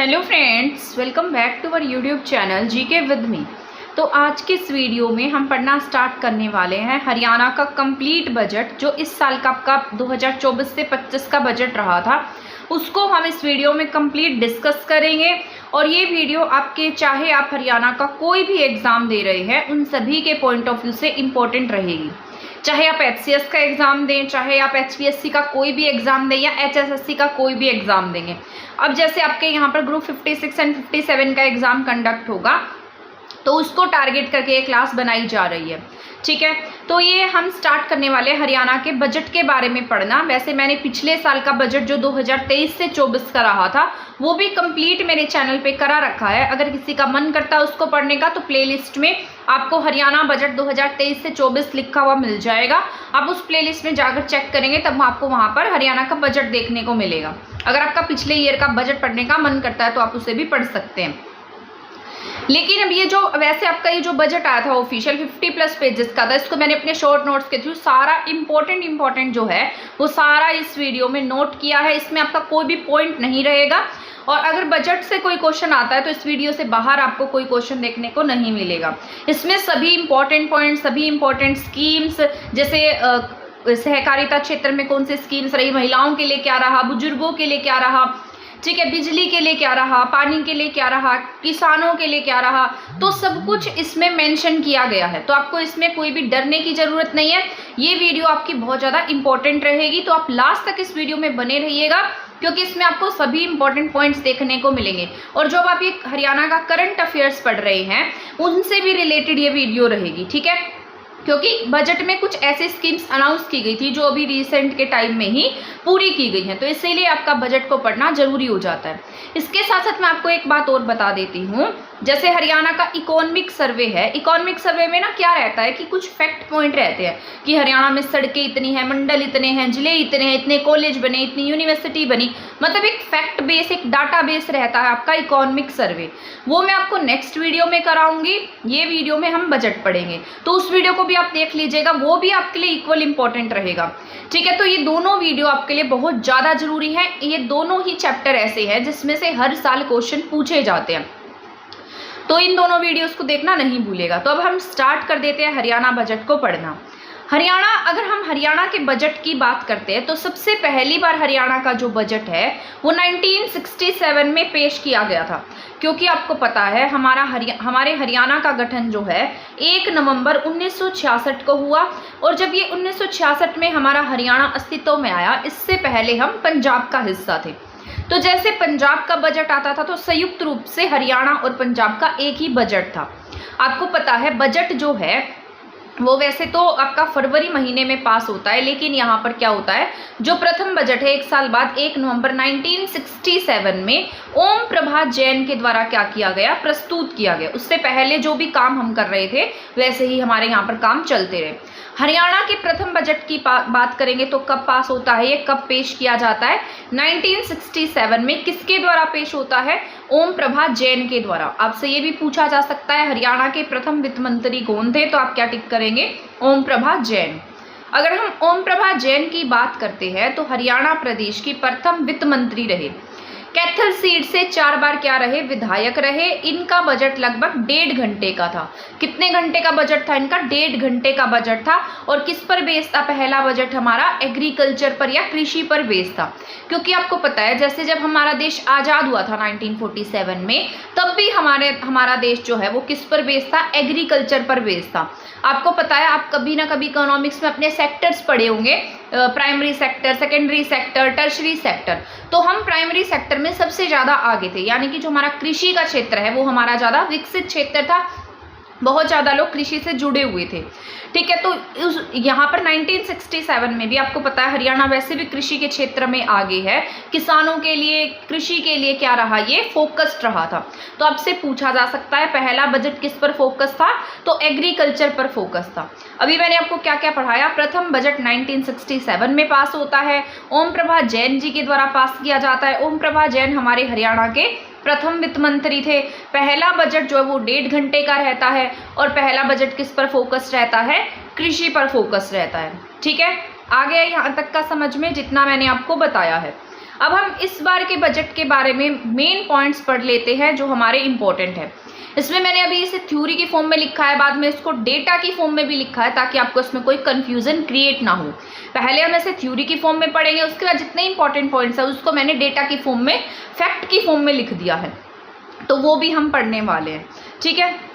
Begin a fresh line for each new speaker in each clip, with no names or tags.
Hello friends, welcome back to our YouTube channel GK with me. तो आज के इस वीडियो में हम पढ़ना स्टार्ट करने वाले हैं हरियाणा का कंप्लीट बजट। जो इस साल का आपका 2024 से 25 का बजट रहा था, उसको हम इस वीडियो में कंप्लीट डिस्कस करेंगे। और ये वीडियो आपके, चाहे आप हरियाणा का कोई भी एग्ज़ाम दे रहे हैं, उन सभी के पॉइंट ऑफ व्यू से इम्पोर्टेंट रहेगी। चाहे आप एचसीएस का एग्ज़ाम दें, चाहे आप एचपीएससी का कोई भी एग्ज़ाम दें या एचएसएससी का कोई भी एग्ज़ाम देंगे। अब जैसे आपके यहाँ पर ग्रुप 56 एंड 57 का एग्ज़ाम कंडक्ट होगा, तो उसको टारगेट करके ये क्लास बनाई जा रही है। ठीक है, तो ये हम स्टार्ट करने वाले हरियाणा के बजट के बारे में पढ़ना। वैसे मैंने पिछले साल का बजट जो 2023 से 24 का रहा था, वो भी कंप्लीट मेरे चैनल पे करा रखा है। अगर किसी का मन करता है उसको पढ़ने का, तो प्लेलिस्ट में आपको हरियाणा बजट 2023 से 24 लिखा हुआ मिल जाएगा। आप उस प्लेलिस्ट में जाकर चेक करेंगे, तब आपको वहाँ पर हरियाणा का बजट देखने को मिलेगा। अगर आपका पिछले ईयर का बजट पढ़ने का मन करता है तो आप उसे भी पढ़ सकते हैं। लेकिन अब ये जो, वैसे आपका ये जो बजट आया था ऑफिशियल 50+ पेजेस का था, इसको मैंने अपने शॉर्ट नोट्स के थ्रू सारा इंपॉर्टेंट जो है वो सारा इस वीडियो में नोट किया है। इसमें आपका कोई भी पॉइंट नहीं रहेगा। और अगर बजट से कोई क्वेश्चन आता है तो इस वीडियो से बाहर आपको कोई क्वेश्चन देखने को नहीं मिलेगा। इसमें सभी इंपॉर्टेंट पॉइंट, सभी इंपॉर्टेंट स्कीम्स, जैसे सहकारिता क्षेत्र में कौन सी स्कीम्स रही, महिलाओं के लिए क्या रहा, बुजुर्गों के लिए क्या रहा, ठीक है, बिजली के लिए क्या रहा, पानी के लिए क्या रहा, किसानों के लिए क्या रहा, तो सब कुछ इसमें मेंशन किया गया है। तो आपको इसमें कोई भी डरने की ज़रूरत नहीं है। ये वीडियो आपकी बहुत ज़्यादा इंपॉर्टेंट रहेगी, तो आप लास्ट तक इस वीडियो में बने रहिएगा, क्योंकि इसमें आपको सभी इंपॉर्टेंट पॉइंट्स देखने को मिलेंगे। और जो आप ये हरियाणा का करंट अफेयर्स पढ़ रहे हैं, उनसे भी रिलेटेड ये वीडियो रहेगी। ठीक है, क्योंकि बजट में कुछ ऐसी स्कीम्स अनाउंस की गई थी जो अभी रिसेंट के टाइम में ही पूरी की गई हैं, तो इसीलिए आपका बजट को पढ़ना जरूरी हो जाता है। इसके साथ साथ मैं आपको एक बात और बता देती हूँ। जैसे हरियाणा का इकोनॉमिक सर्वे है, इकोनॉमिक सर्वे में ना क्या रहता है कि कुछ फैक्ट पॉइंट रहते हैं कि हरियाणा में सड़कें इतनी हैं, मंडल इतने हैं, जिले इतने हैं, इतने कॉलेज बने, इतनी यूनिवर्सिटी बनी, मतलब एक फैक्ट बेस, एक डाटा बेस रहता है आपका इकोनॉमिक सर्वे। वो मैं आपको नेक्स्ट वीडियो में कराऊंगी। ये वीडियो में हम बजट पढ़ेंगे, तो उस वीडियो को भी आप देख लीजिएगा, वो भी आपके लिए इक्वल इंपॉर्टेंट रहेगा। ठीक है, तो ये दोनों वीडियो आपके लिए बहुत ज़्यादा जरूरी है। ये दोनों ही चैप्टर ऐसे हैं जिसमें से हर साल क्वेश्चन पूछे जाते हैं, तो इन दोनों वीडियोस को देखना नहीं भूलेगा। तो अब हम स्टार्ट कर देते हैं हरियाणा बजट को पढ़ना। हरियाणा, अगर हम हरियाणा के बजट की बात करते हैं, तो सबसे पहली बार हरियाणा का जो बजट है वो 1967 में पेश किया गया था। क्योंकि आपको पता है हमारे हरियाणा का गठन जो है 1 नवंबर 1966 को हुआ। और जब ये 1966 में हमारा हरियाणा अस्तित्व में आया, इससे पहले हम पंजाब का हिस्सा थे। तो जैसे पंजाब का बजट आता था, तो संयुक्त रूप से हरियाणा और पंजाब का एक ही बजट था। आपको पता है बजट जो है वो वैसे तो आपका फरवरी महीने में पास होता है, लेकिन यहाँ पर क्या होता है, जो प्रथम बजट है 1 साल बाद 1 नवंबर 1967 में ओम प्रभात जैन के द्वारा क्या किया गया, प्रस्तुत किया गया। उससे पहले जो भी काम हम कर रहे थे वैसे ही हमारे यहाँ पर काम चलते रहे। हरियाणा के प्रथम बजट की बात करेंगे तो कब पास होता है, ये कब पेश किया जाता है, 1967 में। किसके द्वारा पेश होता है, ओम प्रभात जैन के द्वारा। आपसे ये भी पूछा जा सकता है हरियाणा के प्रथम वित्त मंत्री कौन थे, तो आप क्या टिक करेंगे, ओम प्रभात जैन। अगर हम ओम प्रभात जैन की बात करते हैं, तो हरियाणा प्रदेश की प्रथम वित्त मंत्री रहे। कैथल सीट से 4 बार क्या रहे, विधायक रहे। इनका बजट लगभग 1.5 घंटे का था। कितने घंटे का बजट था इनका, 1.5 घंटे का बजट था। और किस पर बेस था पहला बजट हमारा, एग्रीकल्चर पर या कृषि पर बेस था। क्योंकि आपको पता है जैसे जब हमारा देश आज़ाद हुआ था 1947 में, तब भी हमारा देश जो है वो किस पर बेस था, एग्रीकल्चर पर बेस था। आपको पता है, आप कभी ना कभी इकोनॉमिक्स में अपने सेक्टर्स पढ़े होंगे, primary sector, secondary sector, tertiary sector. तो हम प्राइमरी सेक्टर में सबसे ज़्यादा आगे थे, यानी कि जो हमारा कृषि का क्षेत्र है वो हमारा ज़्यादा विकसित क्षेत्र था। बहुत ज़्यादा लोग कृषि से जुड़े हुए थे। ठीक है, तो यहाँ पर 1967 में भी आपको पता है हरियाणा वैसे भी कृषि के क्षेत्र में आगे है। किसानों के लिए, कृषि के लिए क्या रहा, ये फोकस्ड रहा था। तो आपसे पूछा जा सकता है पहला बजट किस पर फोकस था, तो एग्रीकल्चर पर फोकस था। अभी मैंने आपको क्या क्या पढ़ाया, प्रथम बजट 1967 में पास होता है, ओम प्रभात जैन जी के द्वारा पास किया जाता है। ओम प्रभात जैन हमारे हरियाणा के प्रथम वित्त मंत्री थे। पहला बजट जो है वो 1.5 घंटे का रहता है। और पहला बजट किस पर फोकस रहता है, कृषि पर फोकस रहता है। ठीक है, आ गया यहाँ तक का समझ में जितना मैंने आपको बताया है। अब हम इस बार के बजट के बारे में मेन पॉइंट्स पढ़ लेते हैं जो हमारे इम्पोर्टेंट है। इसमें मैंने अभी इसे थ्योरी की फॉर्म में लिखा है, बाद में इसको डेटा की फॉर्म में भी लिखा है ताकि आपको इसमें कोई कंफ्यूजन क्रिएट ना हो। पहले हम इसे थ्योरी की फॉर्म में पढ़ेंगे, उसके बाद जितने इंपॉर्टेंट पॉइंट्स है उसको मैंने डेटा की फॉर्म में, फैक्ट की फॉर्म में लिख दिया है, तो वो भी हम पढ़ने वाले हैं। ठीक है,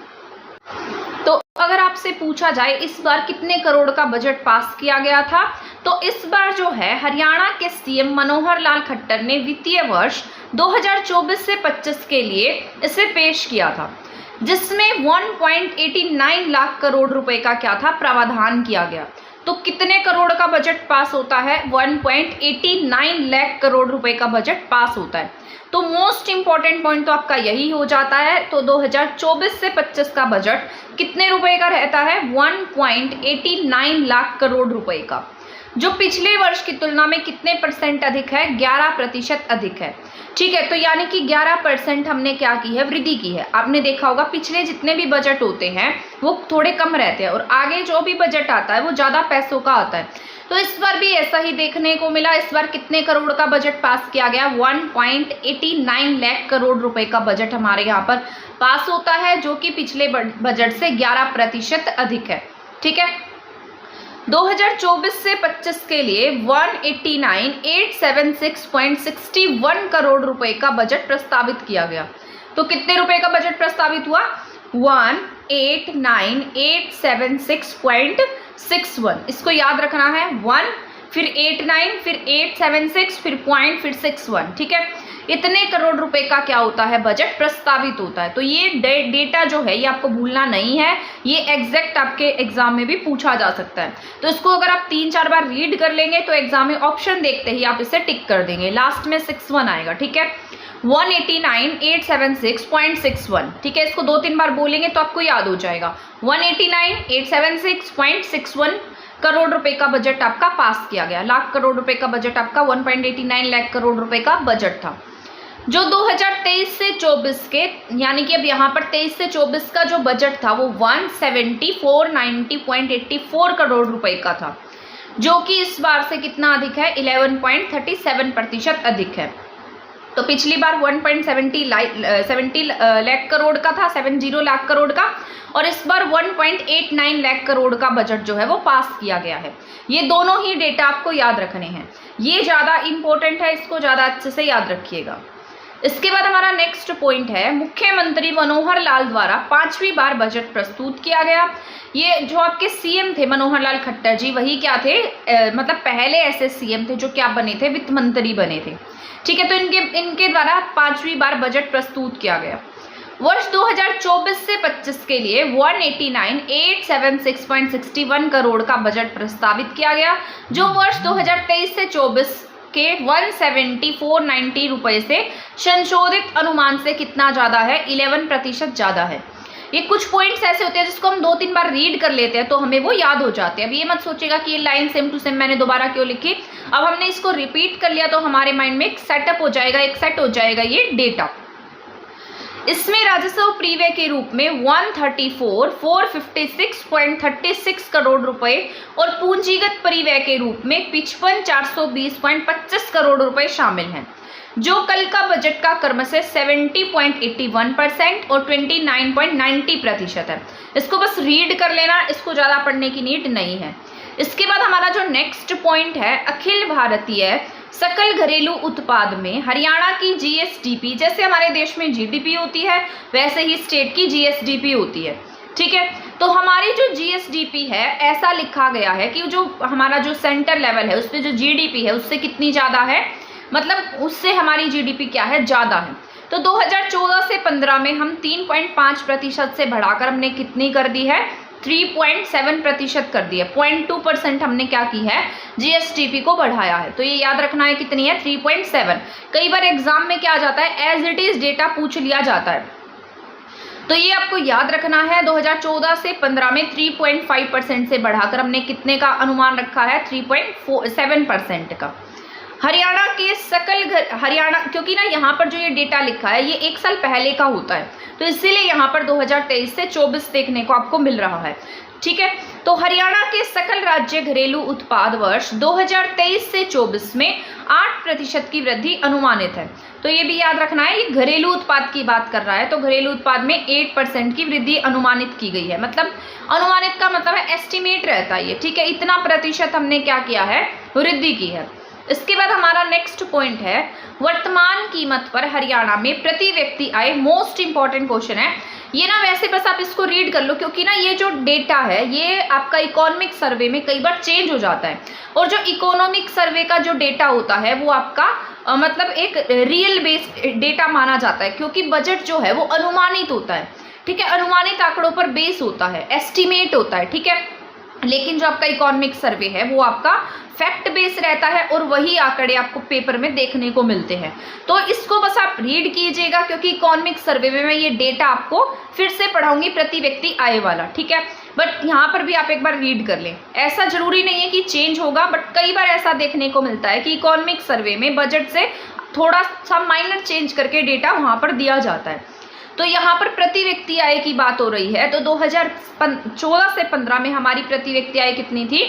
तो अगर आपसे पूछा जाए इस बार कितने करोड़ का बजट पास किया गया था, तो इस बार जो है हरियाणा के सीएम मनोहर लाल खट्टर ने वित्तीय वर्ष 2024 से 25 के लिए इसे पेश किया था, जिसमें 1.89 लाख करोड़ रुपए का क्या था, प्रावधान किया गया। तो कितने करोड़ का बजट पास होता है, 1.89 लाख करोड़ रुपए का बजट पास होता है। तो मोस्ट इंपॉर्टेंट पॉइंट तो आपका यही हो जाता है। तो 2024 से 25 का बजट कितने रुपए का रहता है, 1.89 लाख करोड़ रुपए का, जो पिछले वर्ष की तुलना में कितने परसेंट अधिक है, 11% अधिक है। ठीक है, तो यानी कि 11% हमने क्या की है, वृद्धि की है। आपने देखा होगा पिछले जितने भी बजट होते हैं वो थोड़े कम रहते हैं और आगे जो भी बजट आता है वो ज़्यादा पैसों का आता है। तो इस बार भी ऐसा ही देखने को मिला। इस बार कितने करोड़ का बजट पास किया गया, 1.89 लाख करोड़ रुपए का बजट हमारे यहाँ पर पास होता है, जो कि पिछले बजट से 11% अधिक है। ठीक है, 2024 से 25 के लिए 189,876.61 करोड़ रुपए का बजट प्रस्तावित किया गया। तो कितने रुपए का बजट प्रस्तावित हुआ, 189,876.61। इसको याद रखना है, 1 फिर 89 फिर 876 फिर पॉइंट फिर 61। ठीक है, इतने करोड़ रुपए का क्या होता है, बजट प्रस्तावित होता है। तो ये डेटा जो है ये आपको भूलना नहीं है, ये एग्जैक्ट आपके एग्जाम में भी पूछा जा सकता है। तो इसको अगर आप 3-4 बार रीड कर लेंगे तो एग्जाम में ऑप्शन देखते ही आप इसे टिक कर देंगे, लास्ट में 61 आएगा। ठीक है, 189,876.61। ठीक है, इसको 2-3 बार बोलेंगे तो आपको याद हो जाएगा। 189,876.61 करोड़ रुपए का बजट आपका पास किया गया। लाख करोड़ रुपए का बजट आपका 1.89 लाख करोड़ रुपए का बजट था, जो 2023 से 24 के, यानी कि अब यहाँ पर 23 से 24 का जो बजट था वो 17490.84 करोड़ रुपए का था, जो कि इस बार से कितना अधिक है, 11.37% अधिक है। तो पिछली बार 1.70 लाख करोड़ का था, 70 लाख करोड़ का, और इस बार 1.89 लाख करोड़ का बजट जो है वो पास किया गया है। ये दोनों ही डेटा आपको याद रखने हैं, ये ज़्यादा इंपॉर्टेंट है, इसको ज़्यादा अच्छे से याद रखिएगा। इसके बाद हमारा नेक्स्ट पॉइंट है, मुख्यमंत्री मनोहर लाल द्वारा 5वीं बार बजट प्रस्तुत किया गया। ये जो आपके सीएम थे मनोहर लाल खट्टर जी, वही क्या थे, मतलब पहले ऐसे सीएम थे जो क्या बने थे, वित्त मंत्री बने थे। ठीक है, तो इनके द्वारा 5वीं बार बजट प्रस्तुत किया गया। वर्ष 2024 से 25 के लिए 189,876.61 करोड़ का बजट प्रस्तावित किया गया, जो वर्ष 2023 से 24 के 17490 रुपए से संशोधित अनुमान से कितना ज़्यादा है, 11% ज़्यादा है। ये कुछ पॉइंट्स ऐसे होते हैं जिसको हम 2-3 बार रीड कर लेते हैं तो हमें वो याद हो जाते हैं। अब ये मत सोचेगा कि ये लाइन सेम टू सेम मैंने दोबारा क्यों लिखी। अब हमने इसको रिपीट कर लिया तो हमारे माइंड में एक सेटअप हो जाएगा, एक सेट हो जाएगा ये डेटा। इसमें राजस्व प्रीव्यय के रूप में 134,456.36 करोड़ रुपए और पूंजीगत परिव्यय के रूप में 55,420.25 करोड़ रुपए शामिल हैं, जो कल का बजट का क्रमशः 70.81% और 29.90% है। इसको बस रीड कर लेना, इसको ज़्यादा पढ़ने की नीड नहीं है। इसके बाद हमारा जो नेक्स्ट पॉइंट है, अखिल भारतीय सकल घरेलू उत्पाद में हरियाणा की जीएसडीपी, जैसे हमारे देश में जीडीपी होती है वैसे ही स्टेट की जीएसडीपी होती है। ठीक है, तो हमारी जो जीएसडीपी है, ऐसा लिखा गया है कि जो हमारा जो सेंटर लेवल है उस पर जो जीडीपी है उससे कितनी ज़्यादा है, मतलब उससे हमारी जीडीपी क्या है, ज़्यादा है। तो 2014 से 15 में हम 3.5% से बढ़ाकर हमने कितनी कर दी है, 3.7% कर दी है। 0.2% हमने क्या की है, जीएसडीपी को बढ़ाया है। तो ये याद रखना है कितनी है, 3.7। कई बार एग्जाम में क्या आ जाता है, एज इट इज डेटा पूछ लिया जाता है, तो ये आपको याद रखना है। 2014 से 15 में 3.5% से बढ़ाकर हमने कितने का अनुमान रखा है, 3.7% का। हरियाणा के हरियाणा, क्योंकि ना यहाँ पर जो ये डेटा लिखा है ये 1 साल पहले का होता है, तो इसीलिए यहाँ पर 2023 से 24 देखने को आपको मिल रहा है। ठीक है, तो हरियाणा के सकल राज्य घरेलू उत्पाद वर्ष 2023 से 24 में 8% की वृद्धि अनुमानित है। तो ये भी याद रखना है, ये घरेलू उत्पाद की बात कर रहा है, तो घरेलू उत्पाद में 8% की वृद्धि अनुमानित की गई है। मतलब अनुमानित का मतलब है एस्टिमेट रहता है ये, ठीक है, इतना प्रतिशत हमने क्या किया है, वृद्धि की है। इसके बाद हमारा नेक्स्ट पॉइंट है वर्तमान कीमत पर हरियाणा में प्रति व्यक्ति आय। मोस्ट इंपॉर्टेंट क्वेश्चन है ये ना, वैसे बस आप इसको रीड कर लो, क्योंकि ना ये जो डेटा है ये आपका इकोनॉमिक सर्वे में कई बार चेंज हो जाता है, और जो इकोनॉमिक सर्वे का जो डेटा होता है वो आपका मतलब एक रियल बेस्ड डेटा माना जाता है, क्योंकि बजट जो है वो अनुमानित होता है, ठीक है, अनुमानित आंकड़ों पर बेस होता है, एस्टिमेट होता है, ठीक है। लेकिन जो आपका इकोनॉमिक सर्वे है वो आपका फैक्ट बेस रहता है, और वही आंकड़े आपको पेपर में देखने को मिलते हैं। तो इसको बस आप रीड कीजिएगा, क्योंकि इकोनॉमिक सर्वे में मैं ये डेटा आपको फिर से पढ़ाऊंगी प्रति व्यक्ति आय वाला, ठीक है। बट यहाँ पर भी आप एक बार रीड कर लें, ऐसा जरूरी नहीं है कि चेंज होगा, बट कई बार ऐसा देखने को मिलता है कि इकोनॉमिक सर्वे में बजट से थोड़ा सा माइनर चेंज करके डेटा वहाँ पर दिया जाता है। तो यहाँ पर प्रति व्यक्ति आय की बात हो रही है, तो 2014 से 15 में हमारी प्रति व्यक्ति आय कितनी थी,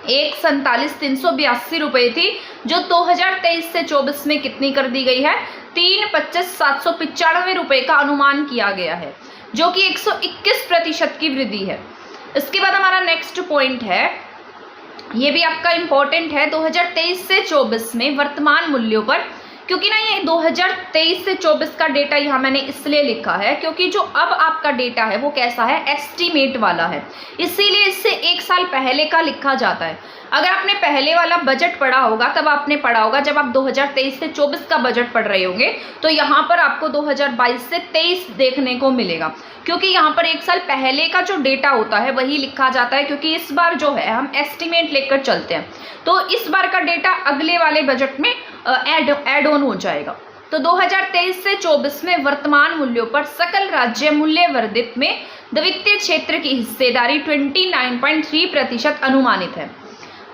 1,47,382 रुपये थी, जो 2023 से 24 में कितनी कर दी गई है, 3,25,795 रुपये का अनुमान किया गया है, जो कि 121% की वृद्धि है। इसके बाद हमारा नेक्स्ट पॉइंट है, ये भी आपका इम्पोर्टेंट है, 2023 से 24 में वर्तमान मूल्यों पर, क्योंकि ना ये 2023 से 24 का डेटा यहाँ मैंने इसलिए लिखा है क्योंकि जो अब आपका डेटा है वो कैसा है, एस्टीमेट वाला है, इसीलिए इससे एक साल पहले का लिखा जाता है। अगर आपने पहले वाला बजट पढ़ा होगा तब आपने पढ़ा होगा, जब आप 2023 से 24 का बजट पढ़ रहे होंगे तो यहाँ पर आपको 2022 से 23 देखने को मिलेगा, क्योंकि यहाँ पर एक साल पहले का जो डेटा होता है वही लिखा जाता है, क्योंकि इस बार जो है हम एस्टिमेट लेकर चलते हैं, तो इस बार का डेटा अगले वाले बजट में ऐड ऑन हो जाएगा। तो 2023 से 24 में वर्तमान मूल्यों पर सकल राज्य मूल्य वर्धित में द्वितीय क्षेत्र की हिस्सेदारी 29.3% अनुमानित है।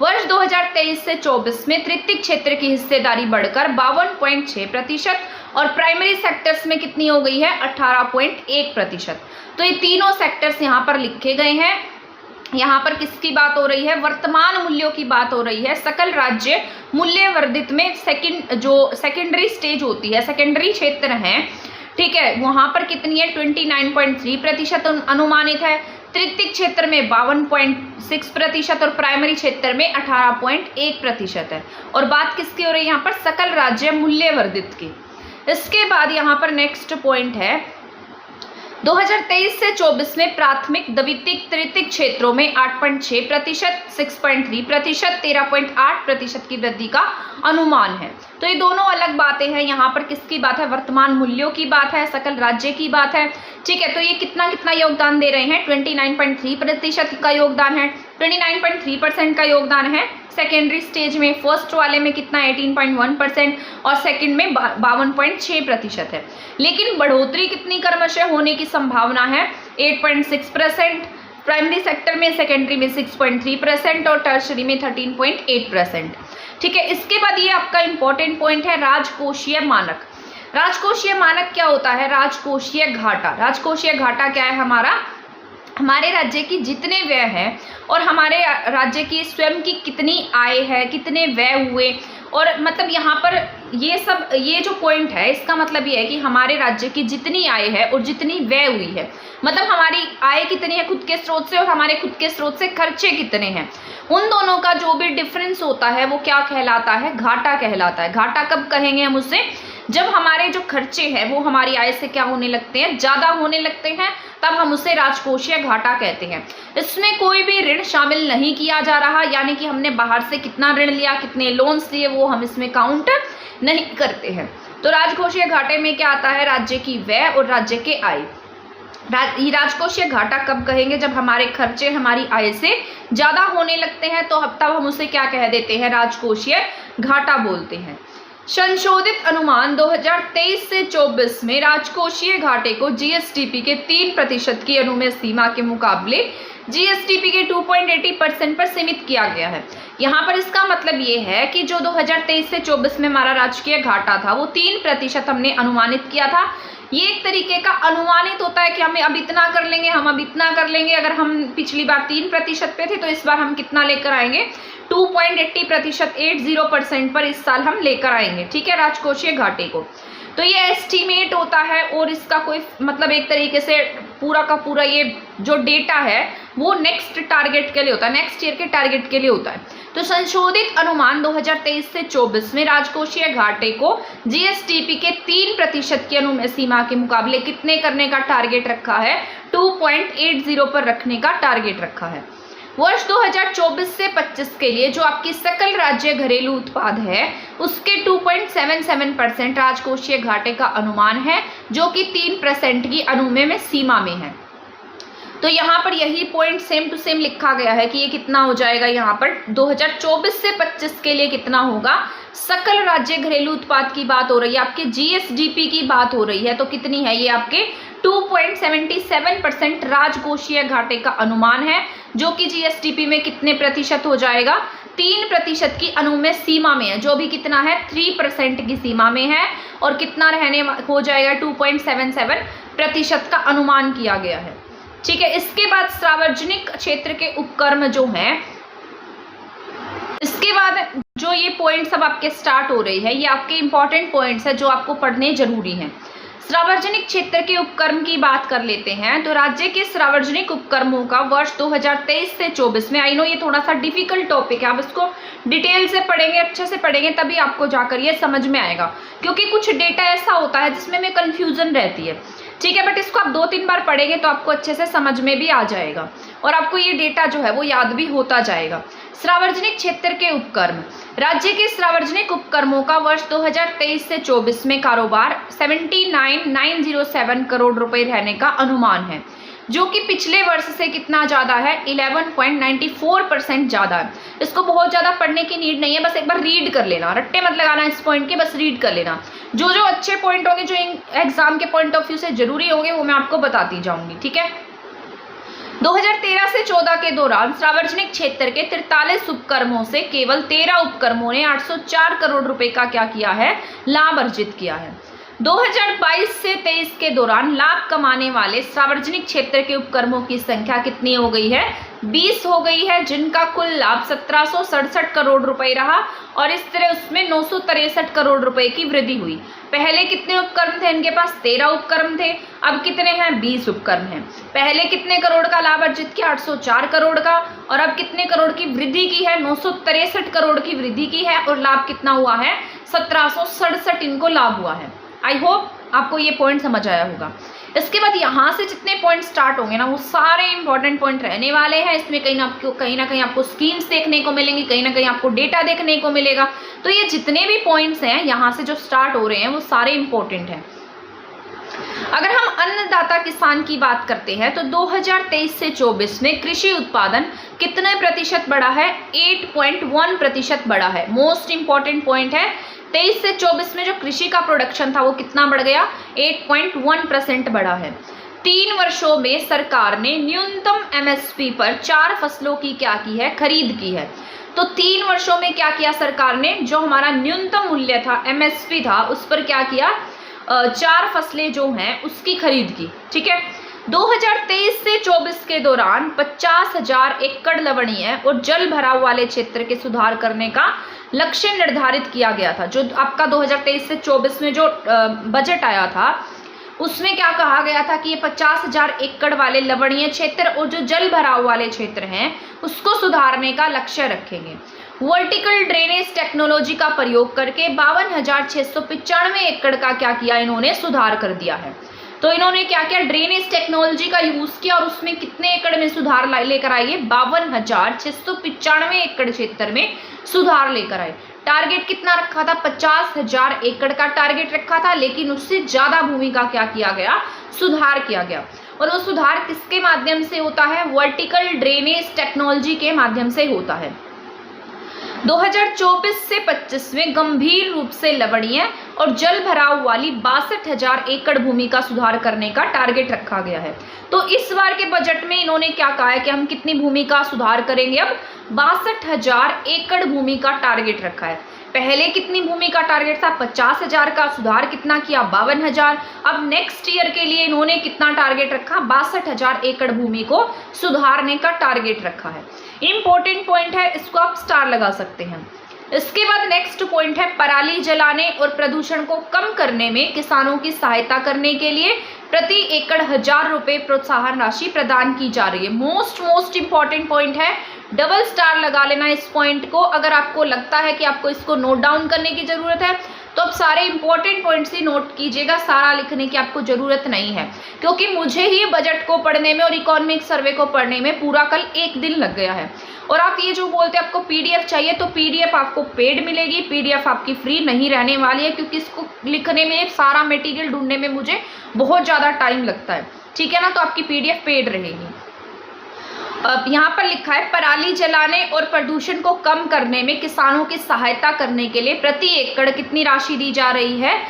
वर्ष 2023 से 24 में तृतीय क्षेत्र की हिस्सेदारी बढ़कर 52.6% और प्राइमरी सेक्टर्स में कितनी हो गई है, 18.1%। तो ये तीनों सेक्टर्स यहाँ पर लिखे गए हैं। यहाँ पर किसकी बात हो रही है, वर्तमान मूल्यों की बात हो रही है। सकल राज्य मूल्य वर्धित में सेकेंडरी स्टेज होती है, सेकेंडरी क्षेत्र है, ठीक है, वहाँ पर कितनी है, 29.3% अनुमानित है। तृतीय क्षेत्र में 52.6% और प्राइमरी क्षेत्र में 18.1% है। और बात किसकी हो रही है यहाँ पर, सकल राज्य मूल्य वर्धित की। इसके बाद यहाँ पर नेक्स्ट पॉइंट है, 2023 से 24 में प्राथमिक द्वितीयक तृतीयक क्षेत्रों में 8.6%, 6.3%, 13.8% की वृद्धि का अनुमान है। तो ये दोनों अलग बातें हैं, यहाँ पर किसकी बात है, वर्तमान मूल्यों की बात है, सकल राज्य की बात है, ठीक है। तो ये कितना कितना योगदान दे रहे हैं, 29.3% का योगदान है, 29.3% का योगदान है सेकेंडरी स्टेज में। फर्स्ट वाले में कितना, 18.1% और सेकंड में 52.6% है। लेकिन बढ़ोतरी कितनी क्रमशः होने की संभावना है, 8.6%, प्राइमरी सेक्टर में, सेकेंडरी में 6.3% और टर्शरी में 13.8%, ठीक है। इसके बाद ये आपका इंपॉर्टेंट पॉइंट है, राजकोषीय मानक। राजकोषीय मानक क्या होता है, राजकोषीय घाटा। राजकोषीय घाटा क्या है, हमारे राज्य की जितने व्यय हैं और हमारे राज्य की स्वयं की कितनी आय है, कितने व्यय हुए, और मतलब यहाँ पर ये जो पॉइंट है इसका मतलब ये है कि हमारे राज्य की जितनी आय है और जितनी व्यय हुई है, मतलब हमारी आय कितनी है खुद के स्रोत से और हमारे खुद के स्रोत से खर्चे कितने हैं, उन दोनों का जो भी डिफरेंस होता है वो क्या कहलाता है, घाटा कहलाता है। घाटा कब कहेंगे हम उसे, जब हमारे जो खर्चे हैं वो हमारी आय से क्या होने लगते हैं, ज़्यादा होने लगते हैं, तब हम उसे राजकोषीय घाटा कहते हैं। इसमें कोई भी ऋण शामिल नहीं किया जा रहा, यानी कि हमने बाहर से कितना ऋण लिया, कितने लोन्स लिए, वो हम इसमें काउंट नहीं करते हैं। तो राजकोषीय घाटे में क्या आता है, राज्य की व्यय और राज्य के आय। राजकोषीय घाटा कब कहेंगे, जब हमारे खर्चे हमारी आय से ज़्यादा होने लगते हैं, तो तब हम उसे क्या कह देते हैं, राजकोषीय घाटा बोलते हैं। संशोधित अनुमान 2023 से 24 में राजकोषीय घाटे को जीएसडीपी के 3% की अनुमेय सीमा के मुकाबले जीएसडीपी के 2.80% पर सीमित किया गया है। यहाँ पर इसका मतलब ये है कि जो 2023 से 24 में हमारा राजकीय घाटा था वो 3% हमने अनुमानित किया था। ये एक तरीके का अनुमानित होता है कि हमें अब इतना कर लेंगे, हम अब इतना कर लेंगे। अगर हम पिछली बार 3% पे थे तो इस बार हम कितना लेकर आएंगे, 2.80%, 80% पर इस साल हम लेकर आएंगे, ठीक है, राजकोषीय घाटे को। तो ये एस्टीमेट होता है और इसका कोई मतलब एक तरीके से पूरा का पूरा ये जो डेटा है वो नेक्स्ट टारगेट के लिए होता है, नेक्स्ट ईयर के टारगेट के लिए होता है। तो संशोधित अनुमान 2023 से 24 में राजकोषीय घाटे को जीएसडीपी के 3% की अनुमेय सीमा के मुकाबले कितने करने का टारगेट रखा है, 2.80 पर रखने का टारगेट रखा है। वर्ष 2024 से 25 के लिए जो आपकी सकल राज्य घरेलू उत्पाद है उसके 2.77% राजकोषीय घाटे का अनुमान है, जो कि 3% की अनुमेय में सीमा में है। तो यहाँ पर यही पॉइंट सेम टू सेम लिखा गया है कि ये कितना हो जाएगा, यहाँ पर 2024 से 25 के लिए कितना होगा। सकल राज्य घरेलू उत्पाद की बात हो रही है, आपके जीएसडीपी की बात हो रही है, तो कितनी है ये आपके 2.77% राजकोषीय घाटे का अनुमान है, जो कि जीएसडीपी में कितने प्रतिशत हो जाएगा, 3% की अनुमेय सीमा में है, जो भी कितना है 3% की सीमा में है, और कितना रहने हो जाएगा 2.77% का अनुमान किया गया है, ठीक है। इसके बाद सार्वजनिक क्षेत्र के उपक्रम जो हैं, इसके बाद जो ये पॉइंट्स अब आपके स्टार्ट हो रही है, ये आपके इंपॉर्टेंट पॉइंट्स है जो आपको पढ़ने जरूरी हैं। सार्वजनिक क्षेत्र के उपक्रम की बात कर लेते हैं। तो राज्य के सार्वजनिक उपक्रमों का वर्ष 2023 से 24 में, आई नो ये थोड़ा सा डिफिकल्ट टॉपिक है, आप इसको डिटेल से पढ़ेंगे, अच्छे से पढ़ेंगे, तभी आपको जाकर ये समझ में आएगा, क्योंकि कुछ डेटा ऐसा होता है जिसमें में कन्फ्यूजन रहती है, ठीक है। बट इसको आप 2-3 बार पढ़ेंगे तो आपको अच्छे से समझ में भी आ जाएगा और आपको ये डेटा जो है वो याद भी होता जाएगा। सार्वजनिक क्षेत्र के उपक्रम, राज्य के सार्वजनिक उपक्रमों का वर्ष 2023 से 24 में कारोबार 79,907 करोड़ रुपए रहने का अनुमान है, जो कि पिछले वर्ष से कितना ज़्यादा है, 11.94% ज़्यादा है। इसको बहुत ज़्यादा पढ़ने की नीड नहीं है, बस एक बार रीड कर लेना, रट्टे मत लगाना इस पॉइंट के, बस रीड कर लेना। जो जो अच्छे पॉइंट होंगे, जो एग्जाम के पॉइंट ऑफ व्यू से जरूरी होंगे, वो मैं आपको बताती जाऊंगी, ठीक है। 2013 से 14 के दौरान सार्वजनिक क्षेत्र के 43 उपक्रमों से केवल 13 उपक्रमों ने 804 करोड़ रुपए का क्या किया है, लाभ अर्जित किया है। 2022 से 23 के दौरान लाभ कमाने वाले सार्वजनिक क्षेत्र के उपक्रमों की संख्या कितनी हो गई है, 20 हो गई है, जिनका कुल लाभ 1767 करोड़ रुपए रहा, और इस तरह उसमें 963 करोड़ रुपए की वृद्धि हुई। पहले कितने उपक्रम थे इनके पास, 13 उपक्रम थे, अब कितने हैं, 20 उपक्रम हैं। पहले कितने करोड़ का लाभ अर्जित किया, 804 करोड़ का, और अब कितने करोड़ की वृद्धि की है, 963 करोड़ की वृद्धि की है, और लाभ कितना हुआ है, 1767 इनको लाभ हुआ है। आई होप आपको ये पॉइंट समझ आया होगा। इसके बाद यहाँ से जितने पॉइंट स्टार्ट होंगे ना, वो सारे इंपॉर्टेंट पॉइंट रहने वाले हैं। इसमें कहीं ना कहीं आपको स्कीम्स देखने को मिलेंगी, कहीं ना कहीं आपको डेटा देखने को मिलेगा। तो ये जितने भी पॉइंट्स हैं यहाँ से जो स्टार्ट हो रहे हैं, वो सारे इंपॉर्टेंट हैं। अगर हम अन्नदाता किसान की बात करते हैं तो 2023 से 24 में कृषि उत्पादन कितने प्रतिशत बढ़ा है, 8.1% बढ़ा है। मोस्ट इंपॉर्टेंट पॉइंट है, 23 से 24 में जो कृषि का प्रोडक्शन था वो कितना बढ़ गया, 8.1% बढ़ा है। 3 वर्षों में सरकार ने न्यूनतम एमएसपी पर 4 फसलों की क्या की है, खरीद की है। तो 3 वर्षों में क्या किया सरकार ने, जो हमारा न्यूनतम मूल्य था, एमएसपी था, उस पर क्या किया, 4 फसलें जो हैं उसकी खरीद की, ठीक है। 2023 से 24 के दौरान 50,000 एकड़ लवणीय और जल भराव वाले क्षेत्र के सुधार करने का लक्ष्य निर्धारित किया गया था। जो आपका 2023 से 24 में जो बजट आया था, उसमें क्या कहा गया था कि ये 50,000 एकड़ वाले लवणीय क्षेत्र और जो जल भराव वाले क्षेत्र हैं उसको सुधारने का लक्ष्य रखेंगे। वर्टिकल ड्रेनेज टेक्नोलॉजी का प्रयोग करके 52,695 एकड़ का क्या किया, इन्होंने सुधार कर दिया है। तो इन्होंने क्या किया, ड्रेनेज टेक्नोलॉजी का यूज किया, और उसमें कितने एकड़ में सुधार लेकर आए, 52,695 एकड़ क्षेत्र में सुधार लेकर आए। टारगेट कितना रखा था, 50,000 एकड़ का टारगेट रखा था, लेकिन उससे ज्यादा भूमि का क्या किया गया, सुधार किया गया। और वो सुधार किसके माध्यम से होता है, वर्टिकल ड्रेनेज टेक्नोलॉजी के माध्यम से होता है। 2024 से 25 में गंभीर रूप से लवणीय और जल भराव वाली 62,000 एकड़ भूमि का सुधार करने का टारगेट रखा गया है। तो इस बार के बजट में इन्होंने क्या कहा है कि हम कितनी भूमि का सुधार करेंगे, अब 62,000 एकड़ भूमि का टारगेट रखा है। पहले कितनी भूमि का टारगेट था? 50,000 का। सुधार कितना किया? 52,000। अब नेक्स्ट ईयर के लिए इन्होंने कितना टारगेट रखा? 62,000 एकड़ भूमि को सुधारने का टारगेट रखा है। इंपॉर्टेंट पॉइंट है, इसको आप स्टार लगा सकते हैं। इसके बाद नेक्स्ट पॉइंट है, पराली जलाने और प्रदूषण को कम करने में किसानों की सहायता करने के लिए प्रति एकड़ 1,000 रुपए प्रोत्साहन राशि प्रदान की जा रही है। मोस्ट इंपॉर्टेंट पॉइंट है, डबल स्टार लगा लेना इस पॉइंट को। अगर आपको लगता है कि आपको इसको नोट डाउन करने की जरूरत है तो अब सारे इंपॉर्टेंट पॉइंट्स ही नोट कीजिएगा, सारा लिखने की आपको जरूरत नहीं है, क्योंकि मुझे ही बजट को पढ़ने में और इकोनॉमिक सर्वे को पढ़ने में पूरा कल 1 दिन लग गया है। और आप ये जो बोलते हैं आपको पीडीएफ चाहिए, तो पीडीएफ आपको पेड मिलेगी, पीडीएफ आपकी फ्री नहीं रहने वाली है, क्योंकि इसको लिखने में, सारा मटेरियल ढूंढने में मुझे बहुत ज़्यादा टाइम लगता है, ठीक है ना। तो आपकी पीडीएफ पेड रहेगी। अब यहाँ पर लिखा है, पराली जलाने और प्रदूषण को कम करने में किसानों की सहायता करने के लिए प्रति एकड़ कितनी राशि दी जा रही है?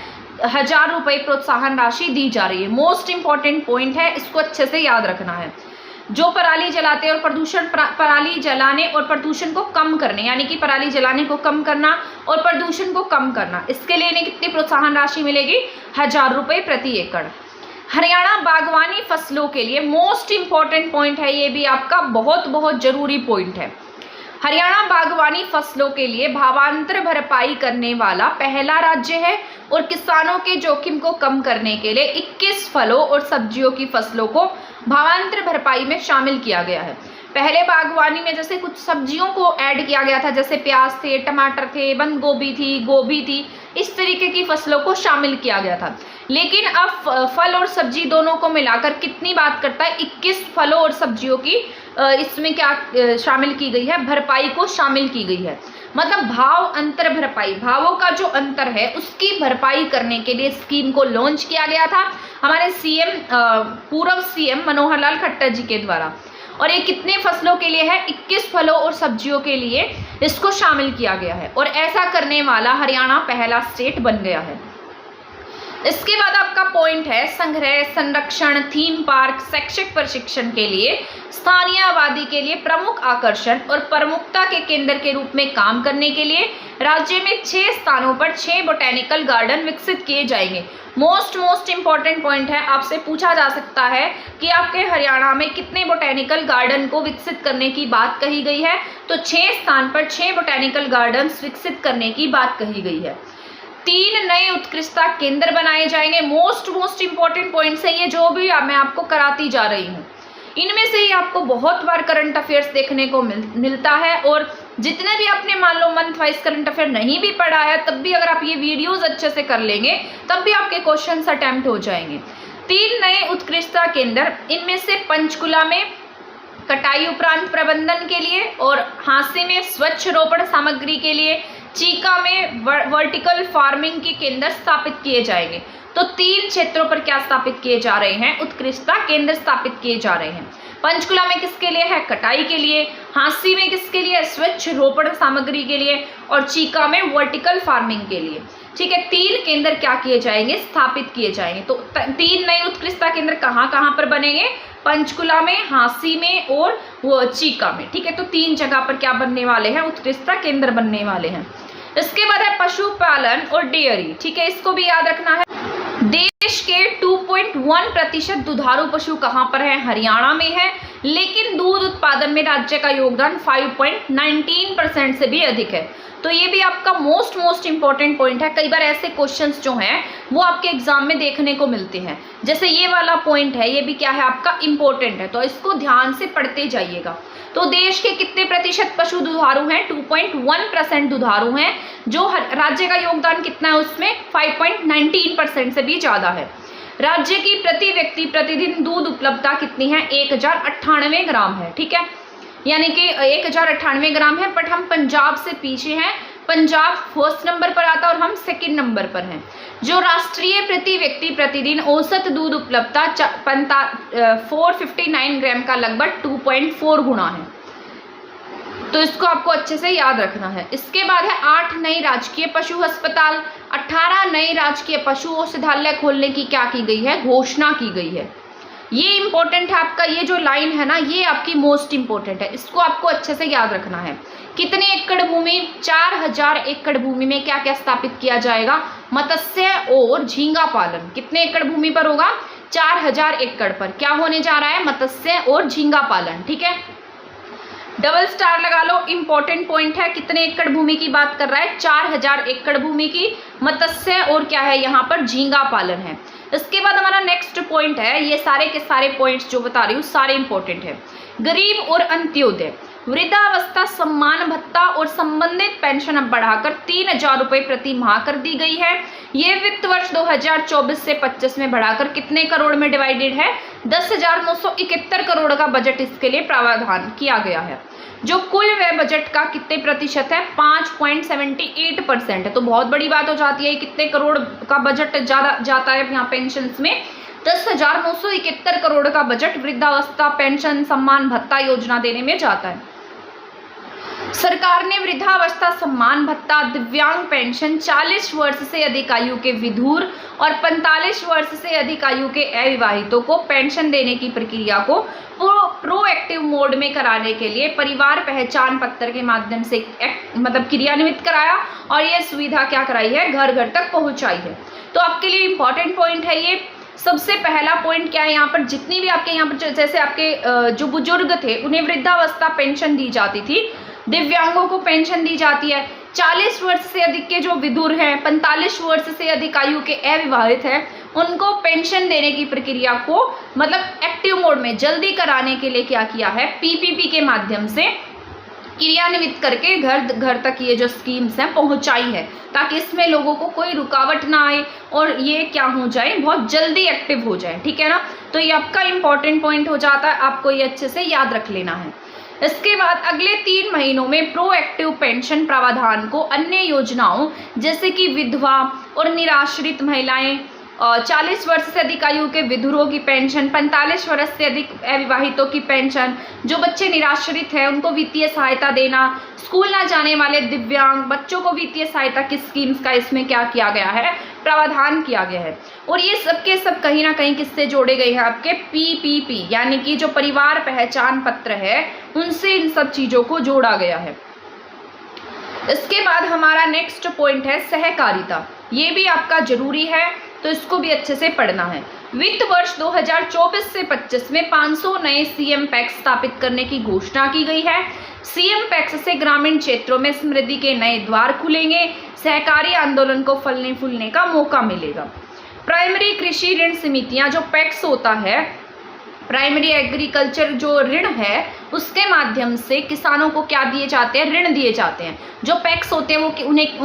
1,000 रुपए प्रोत्साहन राशि दी जा रही है। मोस्ट इंपॉर्टेंट पॉइंट है, इसको अच्छे से याद रखना है। जो पराली जलाते हैं और पराली जलाने और प्रदूषण को कम करने, यानी कि पराली जलाने को कम करना और प्रदूषण को कम करना, इसके लिए इन्हें कितनी प्रोत्साहन राशि मिलेगी? 1,000 रुपए प्रति एकड़। हरियाणा बागवानी फसलों के लिए मोस्ट इंपॉर्टेंट पॉइंट है, ये भी आपका बहुत जरूरी पॉइंट है। हरियाणा बागवानी फसलों के लिए भावांतर भरपाई करने वाला पहला राज्य है और किसानों के जोखिम को कम करने के लिए 21 फलों और सब्जियों की फसलों को भावांतर भरपाई में शामिल किया गया है। पहले बागवानी में जैसे कुछ सब्जियों को ऐड किया गया था, जैसे प्याज थे, टमाटर थे, बंद गोभी थी, गोभी थी, इस तरीके की फसलों को शामिल किया गया था। लेकिन अब फल और सब्जी दोनों को मिलाकर कितनी बात करता है? 21 फलों और सब्जियों की इसमें क्या शामिल की गई है? भरपाई को शामिल की गई है। मतलब भाव अंतर भरपाई, भावों का जो अंतर है उसकी भरपाई करने के लिए स्कीम को लॉन्च किया गया था हमारे पूर्व सीएम मनोहर लाल खट्टर जी के द्वारा। और ये कितने फसलों के लिए है? 21 फलों और सब्जियों के लिए इसको शामिल किया गया है, और ऐसा करने वाला हरियाणा पहला स्टेट बन गया है। इसके बाद आपका पॉइंट है, संग्रह, संरक्षण, थीम पार्क, शैक्षिक प्रशिक्षण के लिए स्थानीय आबादी के लिए प्रमुख आकर्षण और प्रमुखता के केंद्र के रूप में काम करने के लिए राज्य में 6 स्थानों पर 6 बोटेनिकल गार्डन विकसित किए जाएंगे। मोस्ट इंपॉर्टेंट पॉइंट है, आपसे पूछा जा सकता है कि आपके हरियाणा में कितने बोटेनिकल गार्डन को विकसित करने की बात कही गई है? तो 6 स्थान पर 6 बोटेनिकल गार्डन विकसित करने की बात कही गई है। 3 नए उत्कृष्टता केंद्र बनाए जाएंगे। मोस्ट इंपॉर्टेंट पॉइंट्स है ये, जो भी मैं आपको कराती जा रही हूँ। इनमें से ही आपको बहुत बार करंट अफेयर्स देखने को मिलता है, और जितने भी आपने मान लो मंथ वाइज करंट अफेयर नहीं भी पढ़ा है, तब भी अगर आप ये वीडियोस अच्छे से कर लेंगे तब भी आपके क्वेश्चंस अटेम्प्ट हो जाएंगे। 3 नए उत्कृष्टता केंद्र, इनमें से पंचकुला में कटाई उपरांत प्रबंधन के लिए, और हांसी में स्वच्छ रोपण सामग्री के लिए, चीका में वर्टिकल फार्मिंग के केंद्र स्थापित किए जाएंगे। तो 3 क्षेत्रों पर क्या स्थापित किए जा रहे हैं? उत्कृष्टता केंद्र स्थापित किए जा रहे हैं। पंचकुला में किसके लिए है? कटाई के लिए। हांसी में किसके लिए? स्वच्छ रोपण सामग्री के लिए। और चीका में वर्टिकल फार्मिंग के लिए। ठीक है, 3 केंद्र क्या किए जाएंगे? स्थापित किए जाएंगे। तो 3 नए उत्कृष्टता केंद्र कहाँ पर बनेंगे? पंचकुला में, हांसी में और वो चीका में। ठीक है, तो 3 जगह पर क्या बनने वाले हैं? उत्कृष्टता केंद्र बनने वाले हैं। इसके बाद है पशुपालन और डेयरी। ठीक है, इसको भी याद रखना है। देश के 2.1% दुधारू पशु कहाँ पर है? हरियाणा में है, लेकिन दूध उत्पादन में राज्य का योगदान 5.19% से भी अधिक है। तो ये भी आपका मोस्ट इंपॉर्टेंट पॉइंट है। कई बार ऐसे क्वेश्चंस जो हैं वो आपके एग्जाम में देखने को मिलते हैं, जैसे ये वाला पॉइंट है, ये भी क्या है आपका इम्पोर्टेंट है, तो इसको ध्यान से पढ़ते जाइएगा। तो देश के कितने प्रतिशत पशु दुधारू हैं? 2.1% दुधारू हैं। जो राज्य का योगदान कितना है उसमें? 5.19% से भी ज़्यादा है। राज्य की प्रति व्यक्ति प्रतिदिन दूध उपलब्धता कितनी है? 1098 ग्राम है। ठीक है, यानी कि 1098 ग्राम है, बट हम पंजाब से पीछे हैं। पंजाब फर्स्ट नंबर पर आता है और हम सेकंड नंबर पर हैं। जो राष्ट्रीय प्रति व्यक्ति प्रतिदिन औसत दूध उपलब्धता 459 ग्राम का लगभग 2.4 गुना है। तो इसको आपको अच्छे से याद रखना है। इसके बाद है 8 नई राजकीय पशु अस्पताल, 18 नए राजकीय पशु औषधालय खोलने की क्या की गई है? घोषणा की गई है। ये इंपॉर्टेंट है आपका, ये जो लाइन है ना ये आपकी मोस्ट इंपॉर्टेंट है, इसको आपको अच्छे से याद रखना है। कितने एकड़ भूमि? 4000 एकड़ भूमि में क्या क्या स्थापित किया जाएगा? मत्स्य और झींगा पालन। कितने एकड़ भूमि पर होगा? 4000 एकड़ पर क्या होने जा रहा है? मत्स्य और झींगा पालन। ठीक है, डबल स्टार लगा लो, इंपॉर्टेंट पॉइंट है। कितने एकड़ भूमि की बात कर रहा है? 4000 एकड़ भूमि की, मत्स्य और क्या है यहाँ पर? झींगा पालन है। इसके बाद हमारा नेक्स्ट पॉइंट है, ये सारे के सारे पॉइंट्स जो बता रही हूँ सारे इंपॉर्टेंट है। गरीब और अंत्योदय वृद्धावस्था सम्मान भत्ता और संबंधित पेंशन अब बढ़ाकर 3000 रुपये प्रति माह कर दी गई है। ये वित्त वर्ष 2024 से 25 में बढ़ाकर कितने करोड़ में डिवाइडेड है? 10,971 करोड़ का बजट इसके लिए प्रावधान किया गया है। जो कुल व्यय बजट का कितने प्रतिशत है? 5.78% है। तो बहुत बड़ी बात हो जाती है, कितने करोड़ का बजट ज़्यादा जाता है यहाँ पेंशन में? 10,971 करोड़ का बजट वृद्धावस्था पेंशन सम्मान भत्ता योजना देने में जाता है। सरकार ने वृद्धावस्था सम्मान भत्ता, दिव्यांग पेंशन, 40 वर्ष से अधिक आयु के विधुर और 45 वर्ष से अधिक आयु के अविवाहितों को पेंशन देने की प्रक्रिया को प्रोएक्टिव मोड में कराने के लिए परिवार पहचान पत्र के माध्यम से मतलब क्रियान्वित कराया और यह सुविधा क्या कराई है? घर घर तक पहुंचाई है। तो आपके लिए इंपॉर्टेंट पॉइंट है ये। सबसे पहला पॉइंट क्या है यहाँ पर? जितनी भी आपके यहाँ पर जैसे आपके जो बुजुर्ग थे उन्हें वृद्धावस्था पेंशन दी जाती थी, दिव्यांगों को पेंशन दी जाती है, 40 वर्ष से अधिक के जो विधुर हैं, 45 वर्ष से अधिक आयु के अविवाहित हैं, उनको पेंशन देने की प्रक्रिया को मतलब एक्टिव मोड में जल्दी कराने के लिए क्या किया है? पीपीपी के माध्यम से क्रियान्वित करके घर घर तक ये जो स्कीम्स हैं पहुंचाई है, ताकि इसमें लोगों को कोई रुकावट ना आए और ये क्या हो जाए? बहुत जल्दी एक्टिव हो जाए। ठीक है ना, तो ये आपका इंपॉर्टेंट पॉइंट हो जाता है, आपको ये अच्छे से याद रख लेना है। इसके बाद अगले 3 महीनों में प्रोएक्टिव पेंशन प्रावधान को अन्य योजनाओं जैसे कि विधवा और निराश्रित महिलाएं, 40 वर्ष से अधिक आयु के विधुरों की पेंशन, 45 वर्ष से अधिक अविवाहितों की पेंशन, जो बच्चे निराश्रित हैं उनको वित्तीय सहायता देना, स्कूल ना जाने वाले दिव्यांग बच्चों को वित्तीय सहायता की स्कीम्स का इसमें क्या किया गया है? प्रावधान किया गया है। और ये सब के सब कहीं ना कहीं किससे जोड़े गए हैं? आपके पीपीपी यानी कि जो परिवार पहचान पत्र है उनसे इन सब चीज़ों को जोड़ा गया है। इसके बाद हमारा नेक्स्ट पॉइंट है सहकारिता। ये भी आपका जरूरी है, तो इसको भी अच्छे से पढ़ना है। वित्त वर्ष 2024 से 25 में 500 नए सीएम पैक्स स्थापित करने की घोषणा की गई है। सीएम पैक्स से ग्रामीण क्षेत्रों में समृद्धि के नए द्वार खुलेंगे, सहकारी आंदोलन को फलने फूलने का मौका मिलेगा। प्राइमरी कृषि ऋण समितियां, जो पैक्स होता है, प्राइमरी एग्रीकल्चर जो ऋण है उसके माध्यम से किसानों को क्या दिए जाते हैं? ऋण दिए जाते हैं। जो पैक्स होते हैं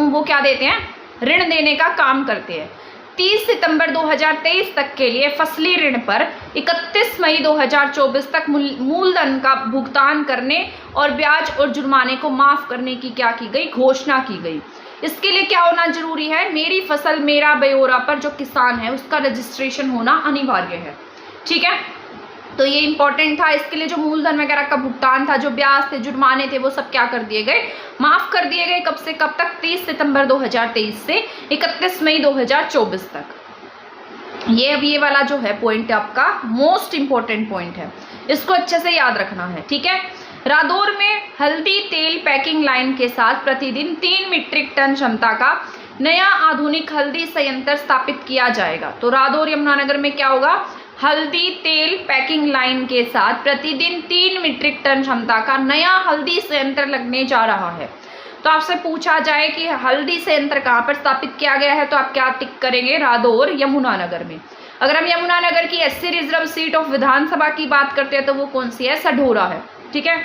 वो क्या देते हैं? ऋण देने का काम करते हैं। 30 सितंबर 2023 तक के लिए फसली ऋण पर 31 मई 2024 तक मूलधन का भुगतान करने और ब्याज और जुर्माने को माफ करने की क्या की गई? घोषणा की गई। इसके लिए क्या होना जरूरी है? मेरी फसल मेरा ब्यौरा पर जो किसान है उसका रजिस्ट्रेशन होना अनिवार्य है। ठीक है, तो ये इंपॉर्टेंट था। इसके लिए जो मूलधन वगैरह का भुगतान था, जो ब्याज थे, जुर्माने थे, वो सब क्या कर दिए गए? माफ कर दिए गए। कब से कब तक? 30 सितंबर 2023 से 31 मई 2024 तक। ये वाला जो है पॉइंट आपका मोस्ट इंपॉर्टेंट पॉइंट है, इसको अच्छे से याद रखना है। ठीक है, रादौर में हल्दी तेल पैकिंग लाइन के साथ प्रतिदिन 3 मीट्रिक टन क्षमता का नया आधुनिक हल्दी संयंत्र स्थापित किया जाएगा। तो रादौर यमुनानगर में क्या होगा? हल्दी तेल पैकिंग लाइन के साथ प्रतिदिन 3 मीट्रिक टन क्षमता का नया हल्दी संयंत्र लगने जा रहा है। तो आपसे पूछा जाए कि हल्दी संयंत्र कहाँ पर स्थापित किया गया है, तो आप क्या टिक करेंगे? रादौर यमुनानगर में। अगर हम यमुनानगर की SC रिजर्व सीट ऑफ विधानसभा की बात करते हैं तो वो कौन सी है? सढौरा है। ठीक है,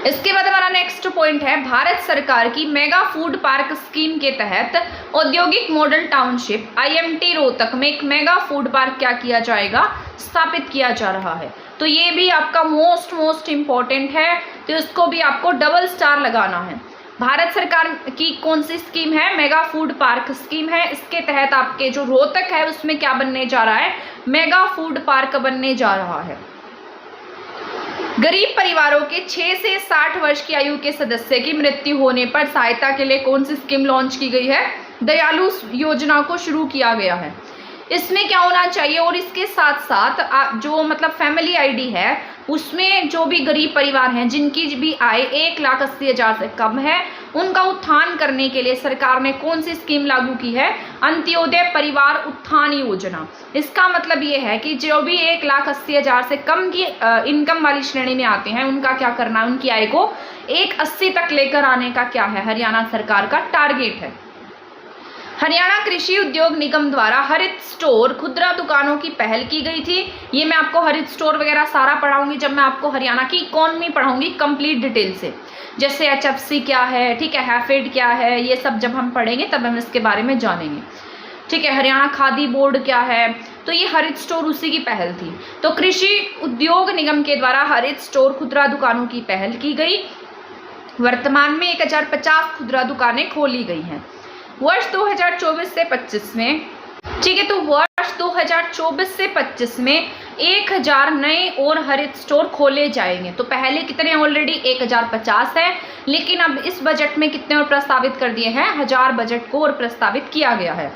इसके बाद हमारा नेक्स्ट पॉइंट है भारत सरकार की मेगा फूड पार्क स्कीम के तहत औद्योगिक मॉडल टाउनशिप IMT रोहतक में एक मेगा फूड पार्क क्या किया जाएगा? स्थापित किया जा रहा है। तो ये भी आपका मोस्ट इम्पॉर्टेंट है, तो इसको भी आपको डबल स्टार लगाना है। भारत सरकार की कौन सी स्कीम है? मेगा फूड पार्क स्कीम है। इसके तहत आपके जो रोहतक है उसमें क्या बनने जा रहा है? मेगा फूड पार्क बनने जा रहा है। गरीब परिवारों के 6 से 60 वर्ष की आयु के सदस्य की मृत्यु होने पर सहायता के लिए कौन सी स्कीम लॉन्च की गई है? दयालु योजना को शुरू किया गया है। इसमें क्या होना चाहिए, और इसके साथ साथ जो मतलब फैमिली आईडी है उसमें जो भी गरीब परिवार हैं जिनकी भी आय 1,80,000 से कम है, उनका उत्थान करने के लिए सरकार ने कौन सी स्कीम लागू की है, अंत्योदय परिवार उत्थान योजना। इसका मतलब ये है कि जो भी 1,80,000 से कम की इनकम वाली श्रेणी में आते हैं उनका क्या करना है, उनकी आय को 1,80 तक लेकर आने का क्या है, हरियाणा सरकार का टारगेट है। हरियाणा कृषि उद्योग निगम द्वारा हरित स्टोर खुदरा दुकानों की पहल की गई थी। ये मैं आपको हरित स्टोर वगैरह सारा पढ़ाऊंगी जब मैं आपको हरियाणा की इकोनॉमी पढ़ाऊंगी कंप्लीट डिटेल से, जैसे HFC क्या है, ठीक है, हैफेड क्या है, ये सब जब हम पढ़ेंगे तब हम इसके बारे में जानेंगे, ठीक है। हरियाणा खादी बोर्ड क्या है, तो ये हरित स्टोर उसी की पहल थी। तो कृषि उद्योग निगम के द्वारा हरित स्टोर खुदरा दुकानों की पहल की गई। वर्तमान में 1050 खुदरा दुकानें खोली गई हैं। वर्ष 2024 से 25 में, ठीक है, तो वर्ष 2024 से 25 में 1000 नए और हरित स्टोर खोले जाएंगे। तो पहले कितने ऑलरेडी 1050 है, लेकिन अब इस बजट में कितने और प्रस्तावित कर दिए हैं, 1000 बजट को और प्रस्तावित किया गया है।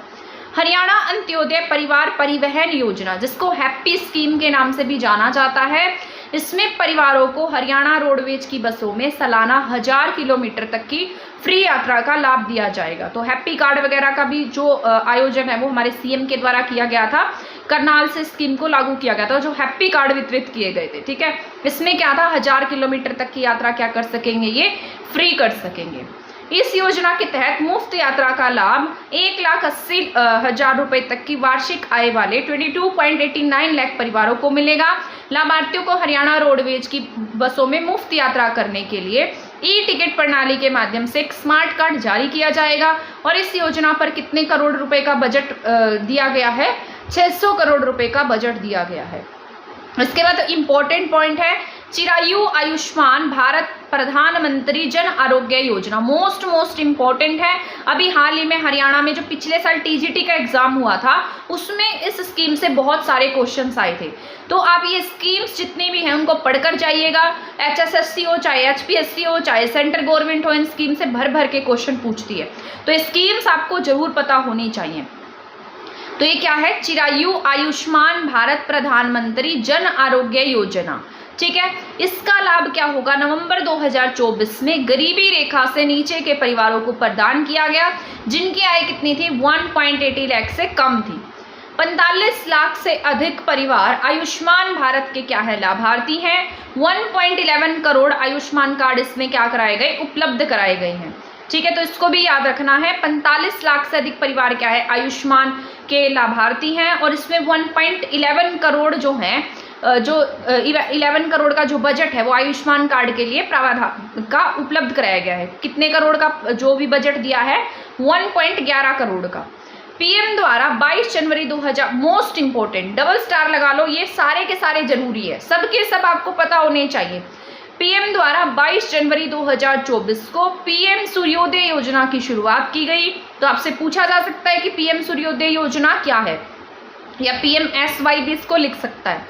हरियाणा अंत्योदय परिवार परिवहन योजना, जिसको हैप्पी स्कीम के नाम से भी जाना जाता है, इसमें परिवारों को हरियाणा रोडवेज की बसों में सालाना 1000 किलोमीटर तक की फ्री यात्रा का लाभ दिया जाएगा। तो हैप्पी कार्ड वगैरह का भी जो आयोजन है वो हमारे CM के द्वारा किया गया था, करनाल से स्कीम को लागू किया गया था, जो हैप्पी कार्ड वितरित किए गए थे, ठीक है। इसमें क्या था, 1000 किलोमीटर तक की यात्रा क्या कर सकेंगे, ये फ्री कर सकेंगे। इस योजना के तहत मुफ्त यात्रा का लाभ 1,80,000 रुपए तक की वार्षिक आय वाले 22.89 लाख परिवारों को मिलेगा। लाभार्थियों को हरियाणा रोडवेज की बसों में मुफ्त यात्रा करने के लिए ई-टिकट प्रणाली के माध्यम से एक स्मार्ट कार्ड जारी किया जाएगा। और इस योजना पर कितने करोड़ रुपए का बजट दिया गया है, 600 करोड़ रुपए का बजट दिया गया है। इसके बाद इम्पोर्टेंट पॉइंट है चिरायु आयुष्मान भारत प्रधानमंत्री जन आरोग्य योजना। मोस्ट इम्पोर्टेंट है। अभी हाल ही में हरियाणा में जो पिछले साल TGT का एग्जाम हुआ था उसमें इस स्कीम से बहुत सारे क्वेश्चंस आए थे। तो आप ये स्कीम्स जितनी भी हैं उनको पढ़कर जाइएगा। HSSC हो चाहे HPSC हो चाहे सेंट्रल गवर्नमेंट हो, इन स्कीम से भर भर के क्वेश्चन पूछती है, तो स्कीम्स आपको जरूर पता होनी चाहिए। तो ये क्या है, चिरायु आयुष्मान भारत प्रधानमंत्री जन आरोग्य योजना, ठीक है। इसका लाभ क्या होगा, नवंबर 2024 में गरीबी रेखा से नीचे के परिवारों को प्रदान किया गया जिनकी आय कितनी थी, 1.80 लाख से कम थी। 45 लाख से अधिक परिवार आयुष्मान भारत के क्या है, लाभार्थी हैं। 1.11 करोड़ आयुष्मान कार्ड इसमें क्या कराए गए, उपलब्ध कराए गए हैं, ठीक है। तो इसको भी याद रखना है, 45 लाख से अधिक परिवार क्या है, आयुष्मान के लाभार्थी हैं। और इसमें 1.11 करोड़ जो हैं, जो 11 करोड़ का जो बजट है वो आयुष्मान कार्ड के लिए प्रावधान का उपलब्ध कराया गया है। कितने करोड़ का जो भी बजट दिया है, 1.11 करोड़ का। PM द्वारा 22 जनवरी 2000, मोस्ट इंपोर्टेंट, डबल स्टार लगा लो, ये सारे के सारे जरूरी है, सबके सब आपको पता होने चाहिए। PM द्वारा 22 जनवरी 2024 को PM सूर्योदय योजना की शुरुआत की गई। तो आपसे पूछा जा सकता है कि PM सूर्योदय योजना क्या है, या PMSY भी इसको लिख सकता है,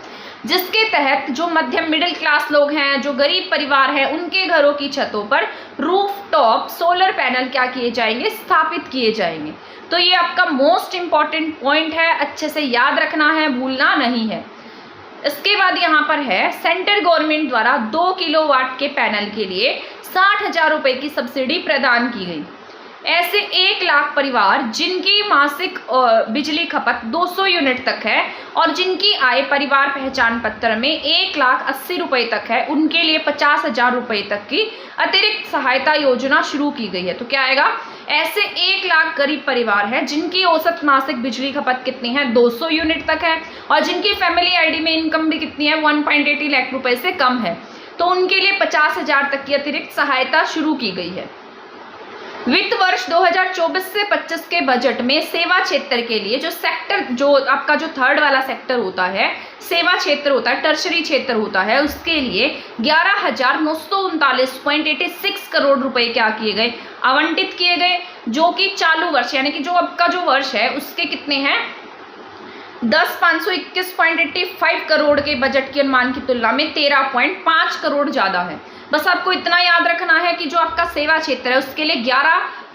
जिसके तहत जो मध्यम मिडिल क्लास लोग हैं, जो गरीब परिवार हैं, उनके घरों की छतों पर रूफटॉप सोलर पैनल क्या किए जाएंगे, स्थापित किए जाएंगे। तो ये आपका मोस्ट इंपॉर्टेंट पॉइंट है, अच्छे से याद रखना है, भूलना नहीं है। इसके बाद यहाँ पर है, सेंट्रल गवर्नमेंट द्वारा 2 किलोवाट के पैनल के लिए 60,000 रुपए की सब्सिडी प्रदान की गई। ऐसे 1 लाख परिवार जिनकी मासिक बिजली खपत 200 यूनिट तक है और जिनकी आय परिवार पहचान पत्र में 1,80,000 रुपए तक है, उनके लिए 50,000 रुपए तक की अतिरिक्त सहायता योजना शुरू की गई है। तो क्या आएगा, ऐसे 1 लाख गरीब परिवार हैं जिनकी औसत मासिक बिजली खपत कितनी है, 200 यूनिट तक है, और जिनकी फैमिली आईडी में इनकम भी कितनी है, 1.80 लाख रुपए से कम है, तो उनके लिए 50,000 तक की अतिरिक्त सहायता शुरू की गई है। वित्त वर्ष 2024 से 25 के बजट में सेवा क्षेत्र के लिए जो सेक्टर, जो आपका जो थर्ड वाला सेक्टर होता है, सेवा क्षेत्र होता है, टर्शरी क्षेत्र होता है, उसके लिए 11,939.86 करोड़ रुपए क्या किए गए, आवंटित किए गए, जो कि चालू वर्ष यानी कि जो अब का जो वर्ष है उसके कितने हैं, 10,521.85 करोड़ के बजट के अनुमान की तुलना में 13.5 करोड़ ज़्यादा है। बस आपको इतना याद रखना है कि जो आपका सेवा क्षेत्र है उसके लिए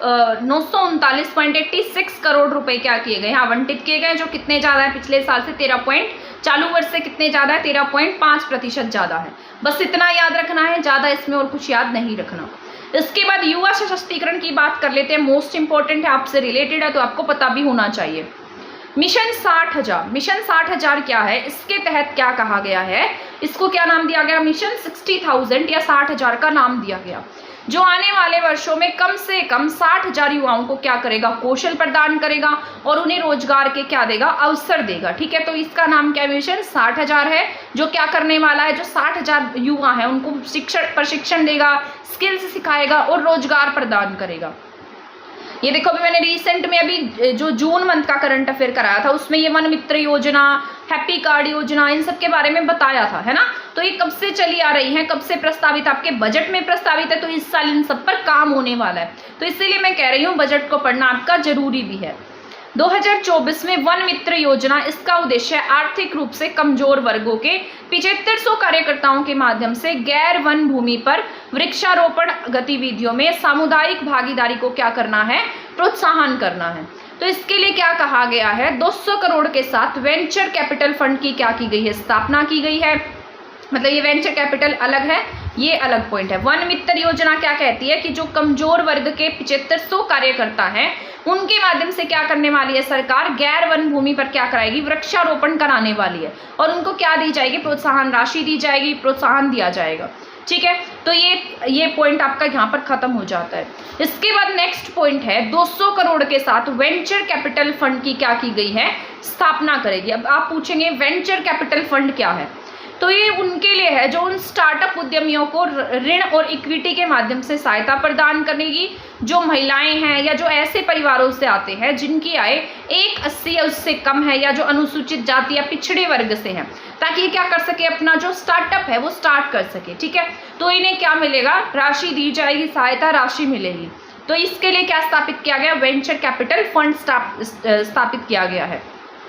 939.86 करोड़ रुपए क्या किए गए, आवंटित किए गए, जो कितने ज़्यादा है पिछले साल से, 13 चालू वर्ष से कितने ज़्यादा है, 13.5% ज़्यादा है। बस इतना याद रखना है, ज़्यादा इसमें और कुछ याद नहीं रखना। इसके बाद युवा सशक्तिकरण की बात कर लेते हैं, मोस्ट इंपॉर्टेंट है, आपसे रिलेटेड है तो आपको पता भी होना चाहिए। मिशन 60,000, मिशन 60,000 क्या है, इसके तहत क्या कहा गया है, इसको क्या नाम दिया गया, मिशन 60,000 या 60,000 का नाम दिया गया, जो आने वाले वर्षों में कम से कम 60,000 युवाओं को क्या करेगा, कौशल प्रदान करेगा और उन्हें रोजगार के क्या देगा, अवसर देगा। ठीक है, तो इसका नाम क्या, मिशन 60,000 है, जो क्या करने वाला है, जो 60,000 युवा है उनको प्रशिक्षण देगा, स्किल्स सिखाएगा और रोजगार प्रदान करेगा। ये देखो, अभी मैंने रिसेंट में अभी जो जून मंथ का करंट अफेयर कराया था, उसमें ये वन मित्र योजना, हैप्पी कार्ड योजना, इन सब के बारे में बताया था, है ना। तो ये कब से चली आ रही है, कब से प्रस्तावित, आपके बजट में प्रस्तावित है, तो इस साल इन सब पर काम होने वाला है। तो इसीलिए मैं कह रही हूँ बजट को पढ़ना आपका जरूरी भी है। 2024 में वन मित्र योजना, इसका उद्देश्य है आर्थिक रूप से कमजोर वर्गों के 7500 कार्यकर्ताओं के माध्यम से गैर वन भूमि पर वृक्षारोपण गतिविधियों में सामुदायिक भागीदारी को क्या करना है, प्रोत्साहन करना है। तो इसके लिए क्या कहा गया है, 200 करोड़ के साथ वेंचर कैपिटल फंड की क्या की गई है, स्थापना की गई है। मतलब ये वेंचर कैपिटल अलग है, ये अलग पॉइंट है। वन मित्र योजना क्या कहती है कि जो कमजोर वर्ग के 7500 कार्यकर्ता हैं उनके माध्यम से क्या करने वाली है सरकार, गैर वन भूमि पर क्या कराएगी, वृक्षारोपण कराने वाली है और उनको क्या दी जाएगी, प्रोत्साहन राशि दी जाएगी, प्रोत्साहन दिया जाएगा। ठीक है, तो ये पॉइंट आपका यहाँ पर खत्म हो जाता है। इसके बाद नेक्स्ट पॉइंट है, 200 करोड़ के साथ वेंचर कैपिटल फंड की क्या की गई है, स्थापना करेगी। अब आप पूछेंगे वेंचर कैपिटल फंड क्या है, तो ये उनके लिए है जो उन स्टार्टअप उद्यमियों को ऋण और इक्विटी के माध्यम से सहायता प्रदान करेगी, जो महिलाएं हैं या जो ऐसे परिवारों से आते हैं जिनकी आय 1,80 या उससे कम है, या जो अनुसूचित जाति या पिछड़े वर्ग से हैं, ताकि ये क्या कर सके, अपना जो स्टार्टअप है वो स्टार्ट कर सके। ठीक है, तो इन्हें क्या मिलेगा, राशि दी जाएगी, सहायता राशि मिलेगी। तो इसके लिए क्या स्थापित किया गया, वेंचर कैपिटल फंड स्थापित किया गया है।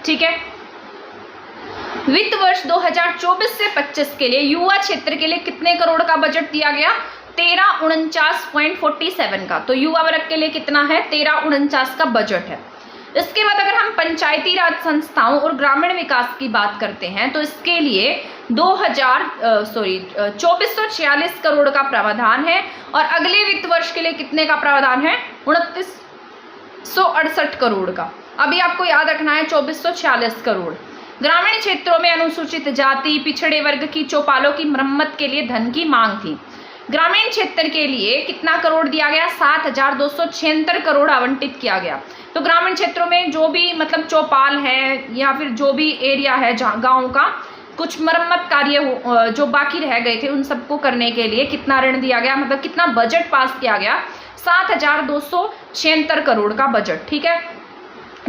ठीक है, वित्त वर्ष 2024 से 25 के लिए युवा क्षेत्र के लिए कितने करोड़ का बजट दिया गया, 1349.47 का। तो युवा वर्ग के लिए कितना है, 1349 का बजट है। इसके बाद अगर हम पंचायती राज संस्थाओं और ग्रामीण विकास की बात करते हैं तो इसके लिए 2446 करोड़ का प्रावधान है और अगले वित्त वर्ष के लिए कितने का प्रावधान है, 2968 करोड़ का। अभी आपको याद रखना है 2446 करोड़। ग्रामीण क्षेत्रों में अनुसूचित जाति, पिछड़े वर्ग की चौपालों की मरम्मत के लिए धन की मांग थी। ग्रामीण क्षेत्र के लिए कितना करोड़ दिया गया, 7,276 करोड़ आवंटित किया गया। तो ग्रामीण क्षेत्रों में जो भी मतलब चौपाल है या फिर जो भी एरिया है गांव का, कुछ मरम्मत कार्य जो बाकी रह गए थे उन सबको करने के लिए कितना ऋण दिया गया, मतलब कितना बजट पास किया गया, 7,276 करोड़ का बजट। ठीक है,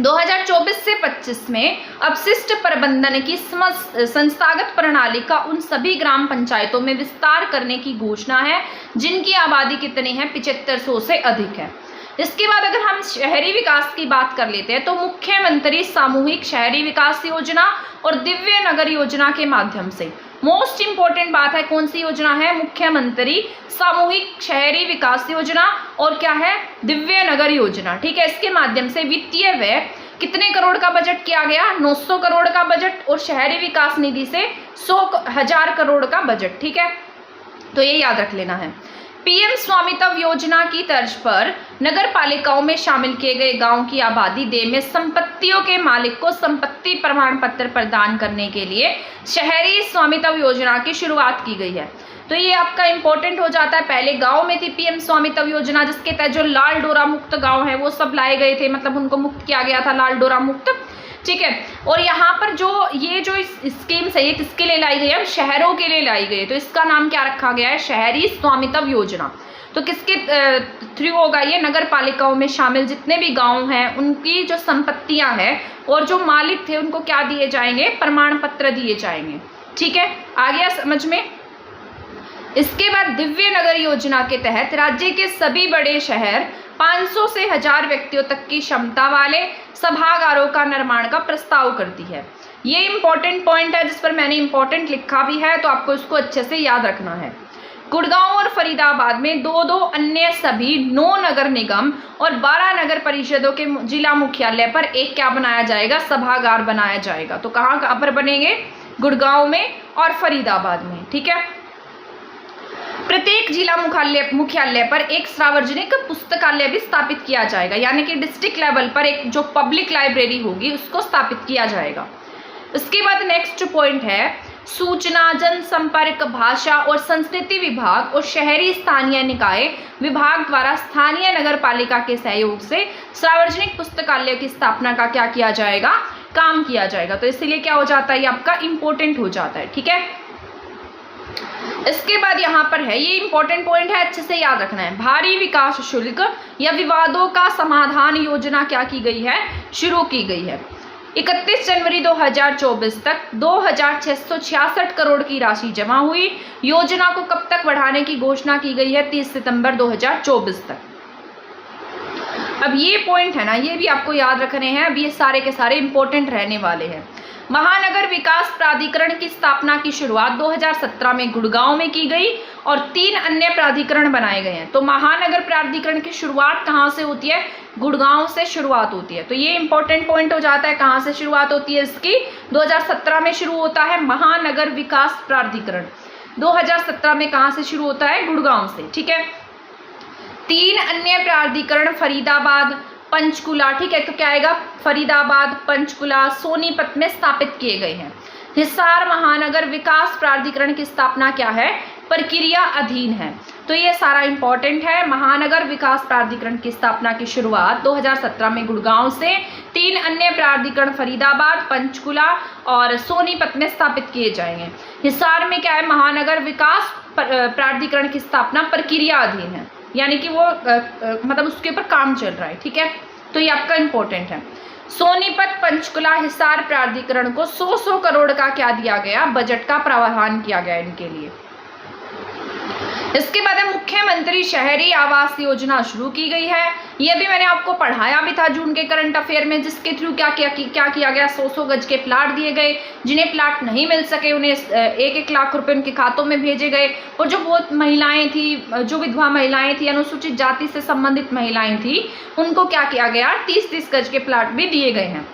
2024 से 25 में अपशिष्ट प्रबंधन की संस्थागत प्रणाली का उन सभी ग्राम पंचायतों में विस्तार करने की घोषणा है जिनकी आबादी कितनी है, 7500 से अधिक है। इसके बाद अगर हम शहरी विकास की बात कर लेते हैं तो मुख्यमंत्री सामूहिक शहरी विकास योजना और दिव्य नगर योजना के माध्यम से, मोस्ट इंपॉर्टेंट बात है कौन सी योजना है, मुख्यमंत्री सामूहिक शहरी विकास योजना और क्या है, दिव्य नगर योजना। ठीक है, इसके माध्यम से वित्तीय व्यय कितने करोड़ का बजट किया गया, 900 करोड़ का बजट और शहरी विकास निधि से 100,000 करोड़ का बजट। ठीक है, तो ये याद रख लेना है। पीएम स्वामित्व योजना की तर्ज पर नगर पालिकाओं में शामिल किए गए गांव की आबादी दे में संपत्तियों के मालिक को संपत्ति प्रमाण पत्र प्रदान करने के लिए शहरी स्वामित्व योजना की शुरुआत की गई है। तो ये आपका इंपॉर्टेंट हो जाता है। पहले गांव में थी पीएम स्वामित्व योजना, जिसके तहत जो लाल डोरा मुक्त गांव है वो सब लाए गए थे, मतलब उनको मुक्त किया गया था, लाल डोरा मुक्त। ठीक है, और यहाँ पर जो ये जो स्कीम्स है ये किसके लिए लाई गई है, शहरों के लिए लाई गई है। तो इसका नाम क्या रखा गया है, शहरी स्वामित्व योजना। तो किसके थ्रू होगा ये, नगर पालिकाओं में शामिल जितने भी गांव हैं उनकी जो संपत्तियां हैं और जो मालिक थे उनको क्या दिए जाएंगे, प्रमाण पत्र दिए जाएंगे। ठीक है, आ गया समझ में। इसके बाद दिव्य नगर योजना के तहत राज्य के सभी बड़े शहर 500 से 1000 व्यक्तियों तक की क्षमता वाले सभागारों का निर्माण का प्रस्ताव करती है। ये इंपॉर्टेंट पॉइंट है जिस पर मैंने इंपॉर्टेंट लिखा भी है, तो आपको इसको अच्छे से याद रखना है। गुड़गांव और फरीदाबाद में 2-2 अन्य सभी 9 नगर निगम और 12 नगर परिषदों के जिला मुख्यालय पर एक क्या बनाया जाएगा, सभागार बनाया जाएगा। तो कहाँ कहाँ पर बनेंगे, गुड़गांव में और फरीदाबाद में, ठीक है। प्रत्येक जिला मुख्यालय पर एक सार्वजनिक पुस्तकालय भी स्थापित किया जाएगा, यानी कि डिस्ट्रिक्ट लेवल पर एक जो पब्लिक लाइब्रेरी होगी उसको स्थापित किया जाएगा। इसके बाद नेक्स्ट पॉइंट है, सूचना, जनसंपर्क, भाषा और संस्कृति विभाग और शहरी स्थानीय निकाय विभाग द्वारा स्थानीय नगर पालिका के सहयोग से सार्वजनिक पुस्तकालय की स्थापना का क्या किया जाएगा, काम किया जाएगा। तो इसीलिए क्या हो जाता है, ये आपका इंपॉर्टेंट हो जाता है, ठीक है। इसके बाद यहाँ पर है, ये इंपॉर्टेंट पॉइंट है, अच्छे से याद रखना है। भारी विकास शुल्क या विवादों का समाधान योजना क्या की गई है, शुरू की गई है। 31 जनवरी 2024 तक 2666 करोड़ की राशि जमा हुई। योजना को कब तक बढ़ाने की घोषणा की गई है, 30 सितंबर 2024 तक। अब ये पॉइंट है ना, ये भी आपको याद रखने हैं। अब ये सारे के सारे इंपॉर्टेंट रहने वाले हैं। महानगर विकास प्राधिकरण की स्थापना की शुरुआत 2017 में गुड़गांव में की गई और 3 अन्य प्राधिकरण बनाए गए हैं। तो महानगर प्राधिकरण की शुरुआत कहाँ से होती है, गुड़गांव से शुरुआत होती है। तो ये इंपॉर्टेंट पॉइंट हो जाता है, कहाँ से शुरुआत होती है इसकी, 2017 में शुरू होता है महानगर विकास प्राधिकरण। 2017 में कहाँ से शुरू होता है, गुड़गांव से, ठीक है। 3 अन्य प्राधिकरण फरीदाबाद, पंचकुला, ठीक है, तो क्या आएगा, फरीदाबाद, पंचकुला, सोनीपत में स्थापित किए गए हैं। हिसार महानगर विकास प्राधिकरण की स्थापना क्या है, प्रक्रिया अधीन है। तो ये सारा इंपॉर्टेंट है। महानगर विकास प्राधिकरण की स्थापना की शुरुआत 2017 में गुड़गांव से, 3 अन्य प्राधिकरण फरीदाबाद, पंचकुला और सोनीपत में स्थापित किए जाएंगे। हिसार में क्या है, महानगर विकास प्राधिकरण की स्थापना प्रक्रिया अधीन है, यानी कि वो मतलब उसके ऊपर काम चल रहा है, ठीक है। तो ये आपका इंपॉर्टेंट है। सोनीपत, पंचकुला, हिसार प्राधिकरण को 100 करोड़ का क्या दिया गया, बजट का प्रावधान किया गया इनके लिए। इसके बाद मुख्यमंत्री शहरी आवास योजना शुरू की गई है। ये भी मैंने आपको पढ़ाया भी था जून के करंट अफेयर में, जिसके थ्रू क्या किया गया, 100 गज के प्लाट दिए गए। जिन्हें प्लाट नहीं मिल सके उन्हें 1-1 लाख रुपए उनके खातों में भेजे गए। और जो बहुत महिलाएं थी, जो विधवा महिलाएं थी, अनुसूचित जाति से संबंधित महिलाएं थी, उनको क्या किया गया, 30-30 गज के प्लाट भी दिए गए हैं।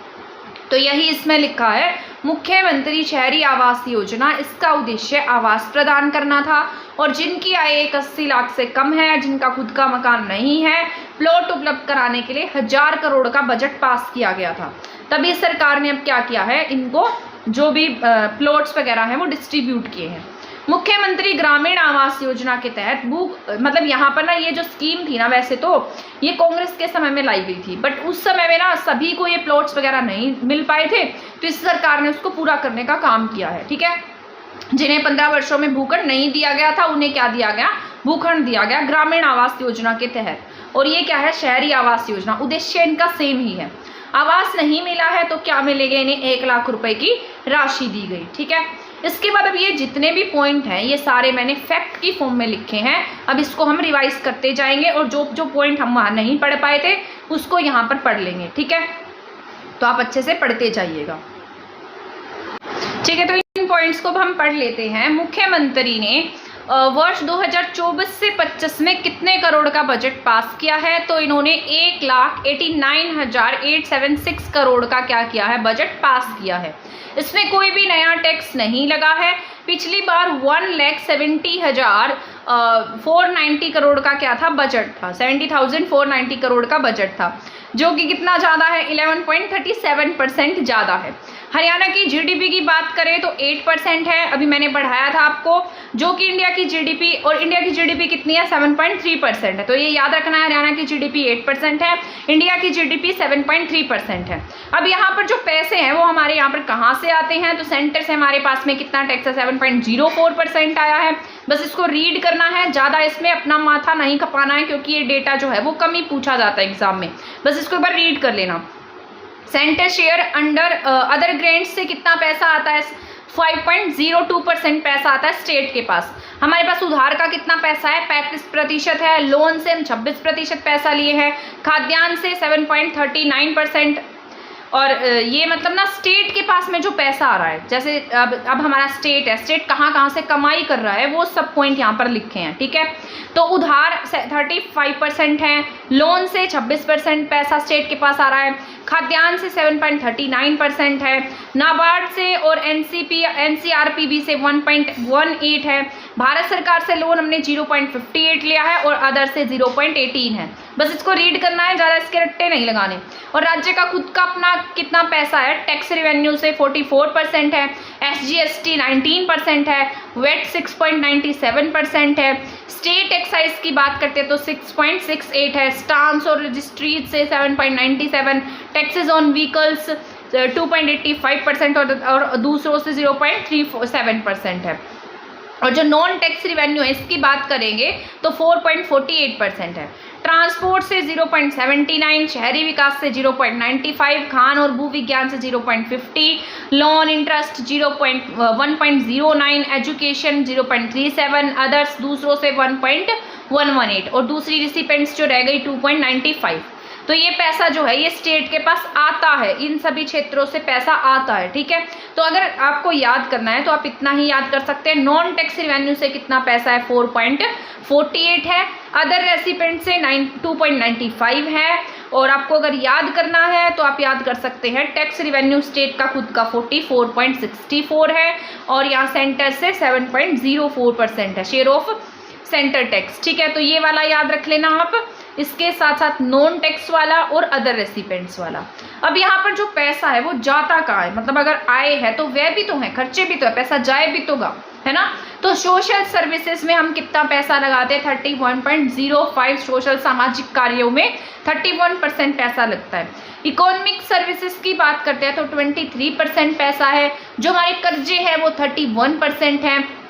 तो यही इसमें लिखा है, मुख्यमंत्री शहरी आवास योजना, इसका उद्देश्य आवास प्रदान करना था और जिनकी आय 81 लाख से कम है, जिनका खुद का मकान नहीं है, प्लॉट उपलब्ध कराने के लिए 1000 करोड़ का बजट पास किया गया था। तभी सरकार ने अब क्या किया है, इनको जो भी प्लॉट्स वगैरह हैं वो डिस्ट्रीब्यूट किए हैं। मुख्यमंत्री ग्रामीण आवास योजना के तहत मतलब यहाँ पर ना ये जो स्कीम थी ना, वैसे तो ये कांग्रेस के समय में लाई गई थी, बट उस समय में ना सभी को ये प्लॉट्स वगैरह नहीं मिल पाए थे, तो इस सरकार ने उसको पूरा करने का काम किया है, ठीक है। जिन्हें 15 वर्षों में भूखंड नहीं दिया गया था, उन्हें क्या दिया गया, भूखंड दिया गया ग्रामीण आवास योजना के तहत। और ये क्या है, शहरी आवास योजना, उद्देश्य इनका सेम ही है। आवास नहीं मिला है तो क्या मिलेगा, इन्हें 1 लाख रुपए की राशि दी गई, ठीक है। इसके बाद अब ये जितने भी पॉइंट हैं ये सारे मैंने फैक्ट की फॉर्म में लिखे हैं। अब इसको हम रिवाइज करते जाएंगे और जो जो पॉइंट हम वहाँ नहीं पढ़ पाए थे उसको यहाँ पर पढ़ लेंगे, ठीक है। तो आप अच्छे से पढ़ते जाइएगा, ठीक है। तो इन पॉइंट्स को हम पढ़ लेते हैं। मुख्यमंत्री ने वर्ष 2024 से 25 में कितने करोड़ का बजट पास किया है, तो इन्होंने 1,89,876 करोड़ का क्या किया है, बजट पास किया है। इसमें कोई भी नया टैक्स नहीं लगा है। पिछली बार 1,70,490 करोड़ का क्या था, बजट था, 70,490 करोड़ का बजट था, जो कि कितना ज़्यादा है, 11.37% ज़्यादा है। हरियाणा की जीडीपी की बात करें तो 8% है, अभी मैंने बढ़ाया था आपको, जो कि इंडिया की जीडीपी, और इंडिया की जीडीपी कितनी है, 7.3% है। तो ये याद रखना है, हरियाणा की जीडीपी 8% है, इंडिया की जीडीपी 7.3% है। अब यहाँ पर जो पैसे हैं वो हमारे यहाँ पर कहाँ से आते हैं, तो सेंटर से हमारे पास में कितना टैक्स है, 7.04% आया है। बस इसको रीड करना है, ज़्यादा इसमें अपना माथा नहीं खपाना है, क्योंकि ये डेटा जो है वो कम ही पूछा जाता है एग्जाम में। बस इसको एक बार रीड कर लेना। सेंटर शेयर अंडर अदर ग्रेंट्स से कितना पैसा आता है, 5.02% पैसा आता है स्टेट के पास। हमारे पास उधार का कितना पैसा है, 35% है। लोन से हम 26% पैसा लिए हैं। खाद्यान्न से 7.39%। और ये मतलब ना स्टेट के पास में जो पैसा आ रहा है, जैसे अब हमारा स्टेट है, स्टेट कहाँ कहाँ से कमाई कर रहा है वो सब पॉइंट यहाँ पर लिखे हैं, ठीक है। तो उधार 35% है, लोन से 26% पैसा स्टेट के पास आ रहा है, खाद्यान्न से 7.39% है, नाबार्ड से और एनसीआरपीबी से 1.18 है, भारत सरकार से लोन हमने 0.58 लिया है और अदर से 0.18 है। बस इसको रीड करना है, ज़्यादा इसके रट्टे नहीं लगाने। और राज्य का खुद का अपना कितना पैसा है, टैक्स रिवेन्यू से 44% है, SGST 19% है, वेट 6.97% है, स्टेट एक्साइज की बात करते हैं तो 6.68 है, स्टाम्प्स और रजिस्ट्रीज से 7.97, टैक्सेस ऑन व्हीकल्स 2.85% और दूसरों से 0.37% है। और जो नॉन टैक्स रिवेन्यू है इसकी बात करेंगे तो 4.48% है, ट्रांसपोर्ट से 0.79, शहरी विकास से 0.95, खान और भू विज्ञान से 0.50, लोन इंटरेस्ट 1.09, एजुकेशन 0.37, अदर्स दूसरों से 1.118 और दूसरी रिसिपेंट्स जो रह गई 2.95। तो ये पैसा जो है ये स्टेट के पास आता है, इन सभी क्षेत्रों से पैसा आता है, ठीक है। तो अगर आपको याद करना है तो आप इतना ही याद कर सकते हैं। नॉन टैक्स रिवेन्यू से कितना पैसा है, 4.48 है, अदर रेसिपेंट से 2.95 है, और आपको अगर याद करना है तो आप याद कर सकते हैं टैक्स रिवेन्यू स्टेट का खुद का 44.64 है और यहाँ सेंटर से 7.04% है, शेयर ऑफ सेंटर टैक्स, ठीक है। तो ये वाला याद रख लेना आप, इसके साथ साथ नॉन टैक्स वाला और अदर रेसिपेंट्स वाला। अब यहाँ पर जो पैसा है वो जाता कहाँ है, मतलब अगर आए है तो व्यय भी तो है, खर्चे भी तो है, पैसा जाए भी तो गा, है ना। तो सोशल सर्विसेज में हम कितना पैसा लगाते हैं, 31.05, सोशल सामाजिक कार्यों में 31% पैसा लगता है। इकोनॉमिक सर्विसेज की बात करते हैं तो 23% पैसा है, जो हमारे कर्जे हैं वो 31% है।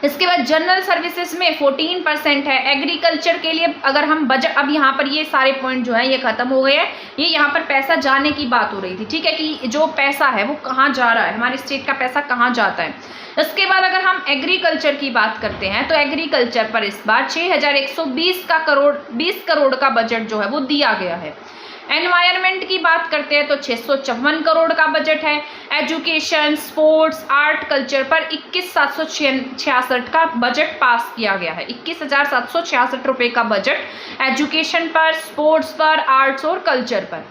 इसके बाद जनरल सर्विसेज में 14% है। एग्रीकल्चर के लिए अगर हम बजट, अब यहाँ पर ये सारे पॉइंट जो है ये खत्म हो गए हैं, ये यहाँ पर पैसा जाने की बात हो रही थी, ठीक है, कि जो पैसा है वो कहाँ जा रहा है, हमारे स्टेट का पैसा कहाँ जाता है। इसके बाद अगर हम एग्रीकल्चर की बात करते हैं तो एग्रीकल्चर पर इस बार 6120 करोड़ का बजट जो है वो दिया गया है। एनवायरनमेंट की बात करते हैं तो 654 करोड़ का बजट है। एजुकेशन, स्पोर्ट्स, आर्ट, कल्चर पर 21,766 का बजट पास किया गया है। 21,766 रुपये का बजट एजुकेशन पर, स्पोर्ट्स पर, आर्ट्स और कल्चर पर।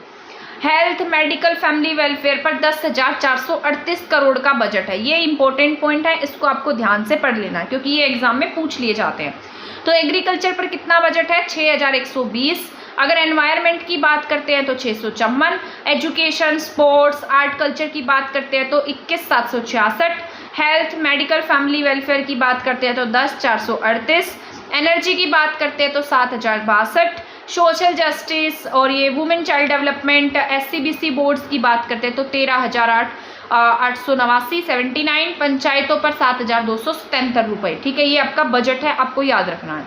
हेल्थ, मेडिकल, फैमिली वेलफेयर पर 10,438 करोड़ का बजट है। ये इंपॉर्टेंट पॉइंट है, इसको आपको ध्यान से पढ़ लेना है क्योंकि ये एग्जाम में पूछ लिए जाते हैं। तो एग्रीकल्चर पर कितना बजट है, 6,120। अगर एनवायरनमेंट की बात करते हैं तो 654, एजुकेशन, स्पोर्ट्स, आर्ट, कल्चर की बात करते हैं तो 21,766, हेल्थ, मेडिकल, फैमिली वेलफेयर की बात करते हैं तो 10,438, एनर्जी की बात करते हैं तो 7,062, सोशल जस्टिस और ये women child development, SC/BC boards की बात करते हैं तो 13,889, 79, पंचायतों पर 7,277 रुपये, ठीक है। ये आपका बजट है, आपको याद रखना है।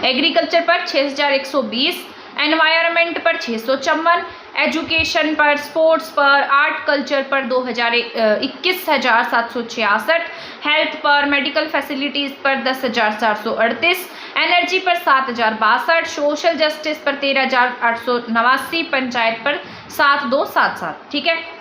एग्रीकल्चर पर 6,120, एनवायरनमेंट पर 654, एजुकेशन पर, स्पोर्ट्स पर, आर्ट कल्चर पर 21,766, हेल्थ पर, मेडिकल फैसिलिटीज़ पर 10,438, एनर्जी पर 7,062, सोशल जस्टिस पर 13,889, पंचायत पर 7,277, ठीक है।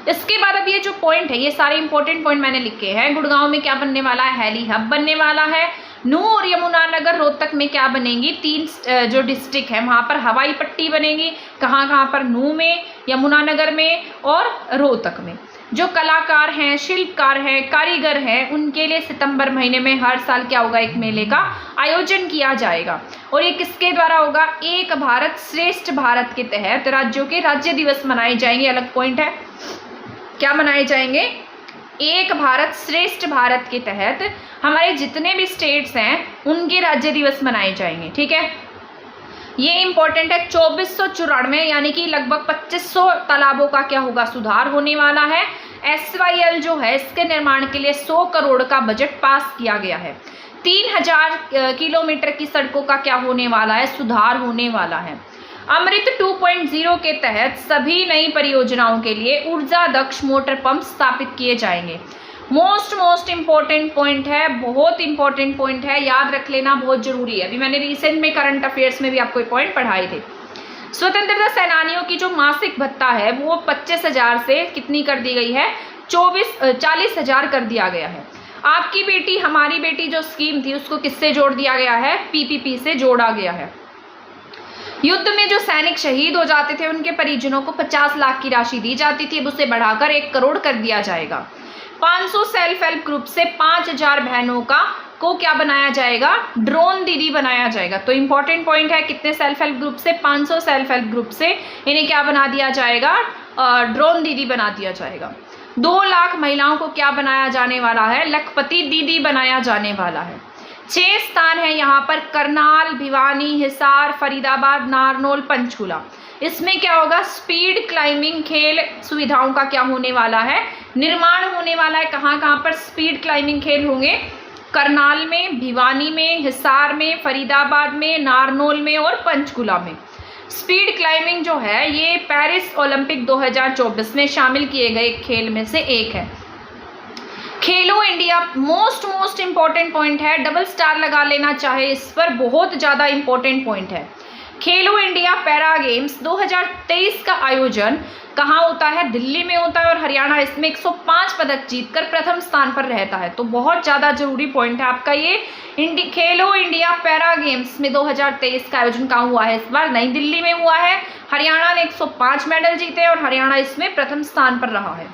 इसके बाद अब ये जो पॉइंट है ये सारे इंपॉर्टेंट पॉइंट मैंने लिखे हैं। गुड़गांव में क्या बनने वाला है, हेली हब बनने वाला है। नूह और यमुनानगर, रोहतक में क्या बनेंगी, 3 जो डिस्ट्रिक्ट है वहाँ पर हवाई पट्टी बनेगी। कहाँ कहाँ पर, नूह में, यमुनानगर में और रोहतक में। जो कलाकार हैं, शिल्पकार हैं, कारीगर हैं, उनके लिए सितंबर महीने में हर साल क्या होगा, एक मेले का आयोजन किया जाएगा। और ये किसके द्वारा होगा, एक भारत श्रेष्ठ भारत के तहत राज्यों के राज्य दिवस मनाए जाएंगे। अलग पॉइंट है, क्या मनाए जाएंगे, एक भारत श्रेष्ठ भारत के तहत हमारे जितने भी स्टेट्स हैं उनके राज्य दिवस मनाए जाएंगे, ठीक है। ये इंपॉर्टेंट है। 2494 यानी कि लगभग 2500 तालाबों का क्या होगा, सुधार होने वाला है। SYL जो है इसके निर्माण के लिए 100 करोड़ का बजट पास किया गया है। 3000 किलोमीटर की सड़कों का क्या होने वाला है, सुधार होने वाला है। अमृत 2.0 के तहत सभी नई परियोजनाओं के लिए ऊर्जा दक्ष मोटर पंप स्थापित किए जाएंगे। मोस्ट इम्पॉर्टेंट पॉइंट है, बहुत इंपॉर्टेंट पॉइंट है, याद रख लेना, बहुत जरूरी है। अभी मैंने रिसेंट में करंट अफेयर्स में भी आपको ये पॉइंट पढ़ाए थे। स्वतंत्रता सेनानियों की जो मासिक भत्ता है वो 25,000 से कितनी कर दी गई है, 40,000 कर दिया गया है। आपकी बेटी हमारी बेटी जो स्कीम थी उसको किससे जोड़ दिया गया है, पीपीपी से जोड़ा गया है। युद्ध में जो सैनिक शहीद हो जाते थे उनके परिजनों को 50 लाख की राशि दी जाती थी, अब उसे बढ़ाकर 1 करोड़ कर दिया जाएगा। 500 सेल्फ हेल्प ग्रुप से 5,000 बहनों को क्या बनाया जाएगा, ड्रोन दीदी बनाया जाएगा। तो इंपॉर्टेंट पॉइंट है, कितने सेल्फ हेल्प ग्रुप से, 500 सेल्फ हेल्प ग्रुप से इन्हें क्या बना दिया जाएगा, ड्रोन दीदी बना दिया जाएगा। 2 लाख महिलाओं को क्या बनाया जाने वाला है, लखपति दीदी बनाया जाने वाला है। 6 स्थान है यहाँ पर, करनाल, भिवानी, हिसार, फरीदाबाद, नारनौल, पंचकुला। इसमें क्या होगा, स्पीड क्लाइंबिंग खेल सुविधाओं का क्या होने वाला है, निर्माण होने वाला है। कहाँ कहाँ पर स्पीड क्लाइंबिंग खेल होंगे, करनाल में, भिवानी में, हिसार में, फरीदाबाद में, नारनौल में और पंचकुला में। स्पीड क्लाइंबिंग जो है ये पेरिस ओलंपिक 2024 में शामिल किए गए खेल में से एक है। खेलो इंडिया मोस्ट इंपॉर्टेंट पॉइंट है, डबल स्टार लगा लेना चाहे इस पर, बहुत ज़्यादा इंपॉर्टेंट पॉइंट है। खेलो इंडिया पैरा गेम्स 2023 का आयोजन कहाँ होता है, दिल्ली में होता है और हरियाणा इसमें 105 पदक जीतकर प्रथम स्थान पर रहता है। तो बहुत ज़्यादा जरूरी पॉइंट है आपका ये। खेलो इंडिया पैरा गेम्स में 2023 का आयोजन कहाँ हुआ है, इस बार नई दिल्ली में हुआ है। हरियाणा ने 105 मेडल जीते और हरियाणा इसमें प्रथम स्थान पर रहा है।